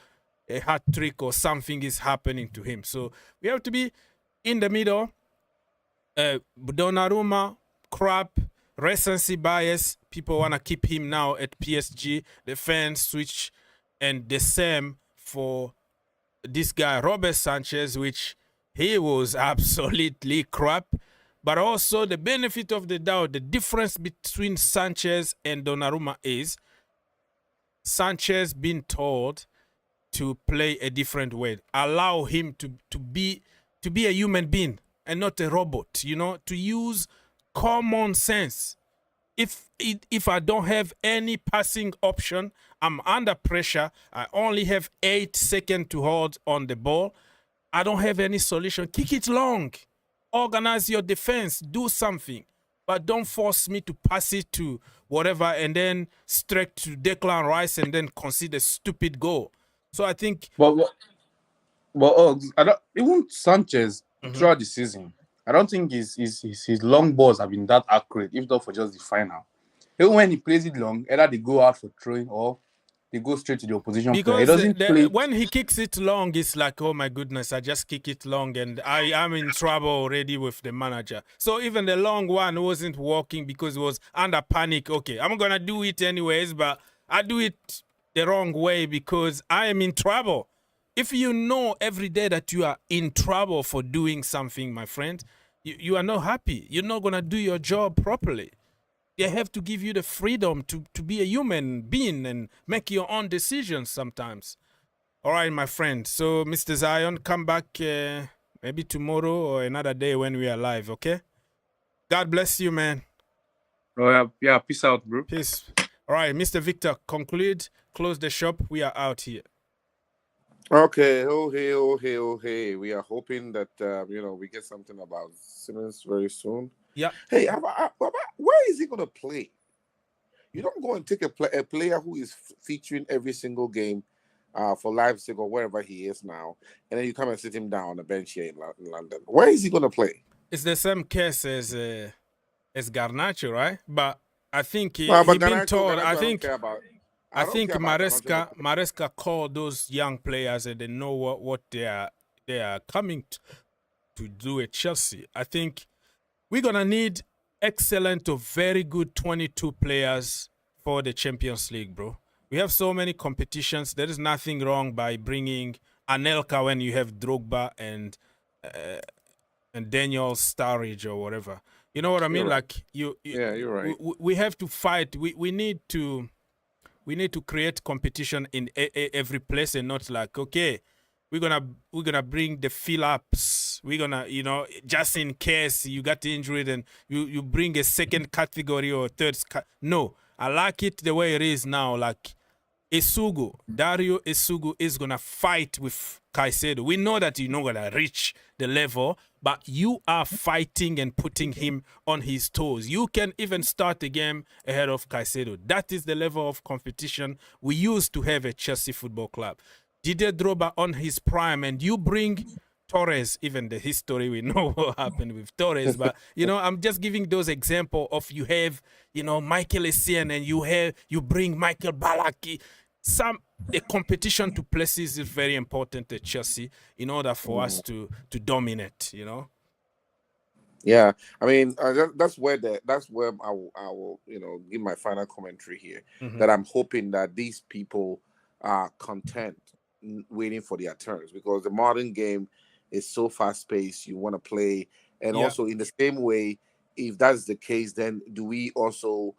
a hat trick or something is happening to him. So we have to be in the middle. Donnarumma, crap, recency bias. People want to keep him now at PSG. The fans switch, and the same for this guy, Robert Sanchez, which he was absolutely crap. But also the benefit of the doubt, the difference between Sanchez and Donnarumma is Sanchez being told to play a different way. Allow him to be a human being and not a robot, you know, to use common sense. If I don't have any passing option, I'm under pressure, I only have 8 seconds to hold on the ball, I don't have any solution. Kick it long. Organize your defense. Do something. But don't force me to pass it to whatever and then straight to Declan Rice and then concede a stupid goal. So I think... even Sanchez, throughout the season, I don't think his long balls have been that accurate, if not for just the final. Even when he plays it long, either they go out for throwing or he goes straight to the opposition player. Because He doesn't play. when he kicks it long, it's like, oh my goodness, I just kick it long and I am in trouble already with the manager. So even the long one wasn't working because it was under panic. Okay, I'm going to do it anyways, but I do it the wrong way because I am in trouble. If you know every day that you are in trouble for doing something, my friend, you are not happy. You're not going to do your job properly. They have to give you the freedom to be a human being and make your own decisions sometimes. All right, my friend. So, Mr. Zion, come back maybe tomorrow or another day when we are live, okay? God bless you, man. Oh, yeah, peace out, bro. Peace. All right, Mr. Victor, conclude, close the shop. We are out here. Okay, oh hey. We are hoping that we get something about Simmons very soon. Yeah. Hey, where is he gonna play? You don't go and take a player who is featuring every single game for Leipzig or wherever he is now, and then you come and sit him down on the bench here in London. Where is he gonna play? It's the same case as Garnacho, right? But I think he been told. I think Maresca called those young players and they know what they are coming to do at Chelsea. I think we're going to need excellent or very good 22 players for the Champions League, bro. We have so many competitions. There is nothing wrong by bringing Anelka when you have Drogba and Daniel Sturridge or whatever. You know what I mean? You're like right. You're right. We have to fight. We need to create competition in every place and not like, okay, we're gonna bring the fill-ups. We're gonna, just in case you got injured and you bring a second category or third. No, I like it the way it is now. Like Dario Esugu is gonna fight with Caicedo. We know that you're not gonna reach the level, but you are fighting and putting him on his toes. You can even start the game ahead of Caicedo. That is the level of competition we used to have at Chelsea Football Club. Didier Drogba on his prime, and you bring Torres, even the history, we know what happened with Torres, but, I'm just giving those examples of you have, Michael Essien and you bring Michael Ballack. The competition to places is very important at Chelsea in order for us to dominate, Yeah, I mean that's where I will give my final commentary here. Mm-hmm. That I'm hoping that these people are content waiting for their turns, because the modern game is so fast paced. You want to play, and also in the same way, if that's the case, then do we also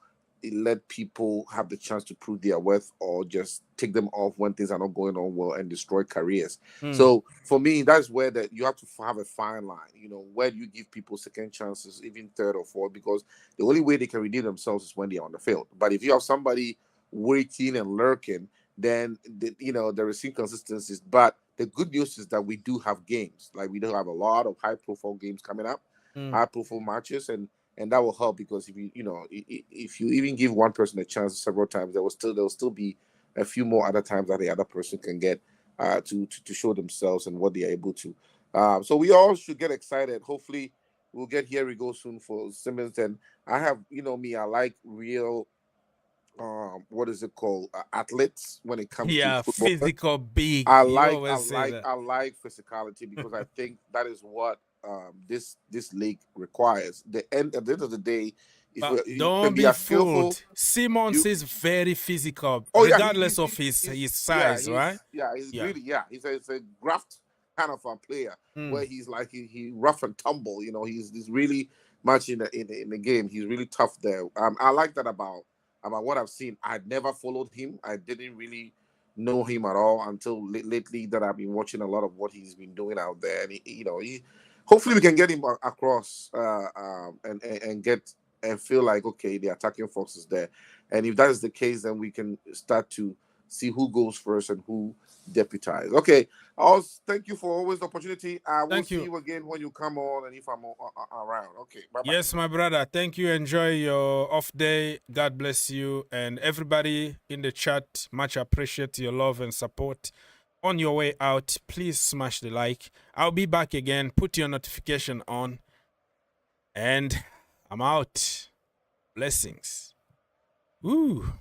let people have the chance to prove their worth, or just take them off when things are not going on well and destroy careers? So for me, that's where you have to have a fine line. Where do you give people second chances, even third or fourth? Because the only way they can redeem themselves is when they're on the field. But if you have somebody waiting and lurking, then there is inconsistencies. But the good news is that we do have games. Like, we do have a lot of high-profile games coming up, high-profile matches, and that will help, because if you even give one person a chance several times, there will still be a few more other times that the other person can get to show themselves and what they are able to. So we all should get excited. Hopefully, we'll get here we go soon for Simmons. And I have, I like real. What is it called? Athletes when it comes to football. Physical, big. I like physicality, because I think that is what this league requires. At the end of the day, don't be fooled. Simons is very physical, regardless of his size, right? He's a graft kind of a player, where he's like he rough and tumble. He's really much in the game. He's really tough there. I like that about what I've seen. I'd never followed him. I didn't really know him at all until lately, that I've been watching a lot of what he's been doing out there. And he hopefully we can get him across and feel like, okay, the attacking force is there. And if that is the case, then we can start to see who goes first and who deputize. Okay. Thank you for always the opportunity. I will see you again when you come on, and if I'm around. Okay. Bye-bye. Yes, my brother. Thank you. Enjoy your off day. God bless you. And everybody in the chat, much appreciate your love and support. On your way out, please smash the like. I'll be back again. Put your notification on. And I'm out. Blessings. Woo.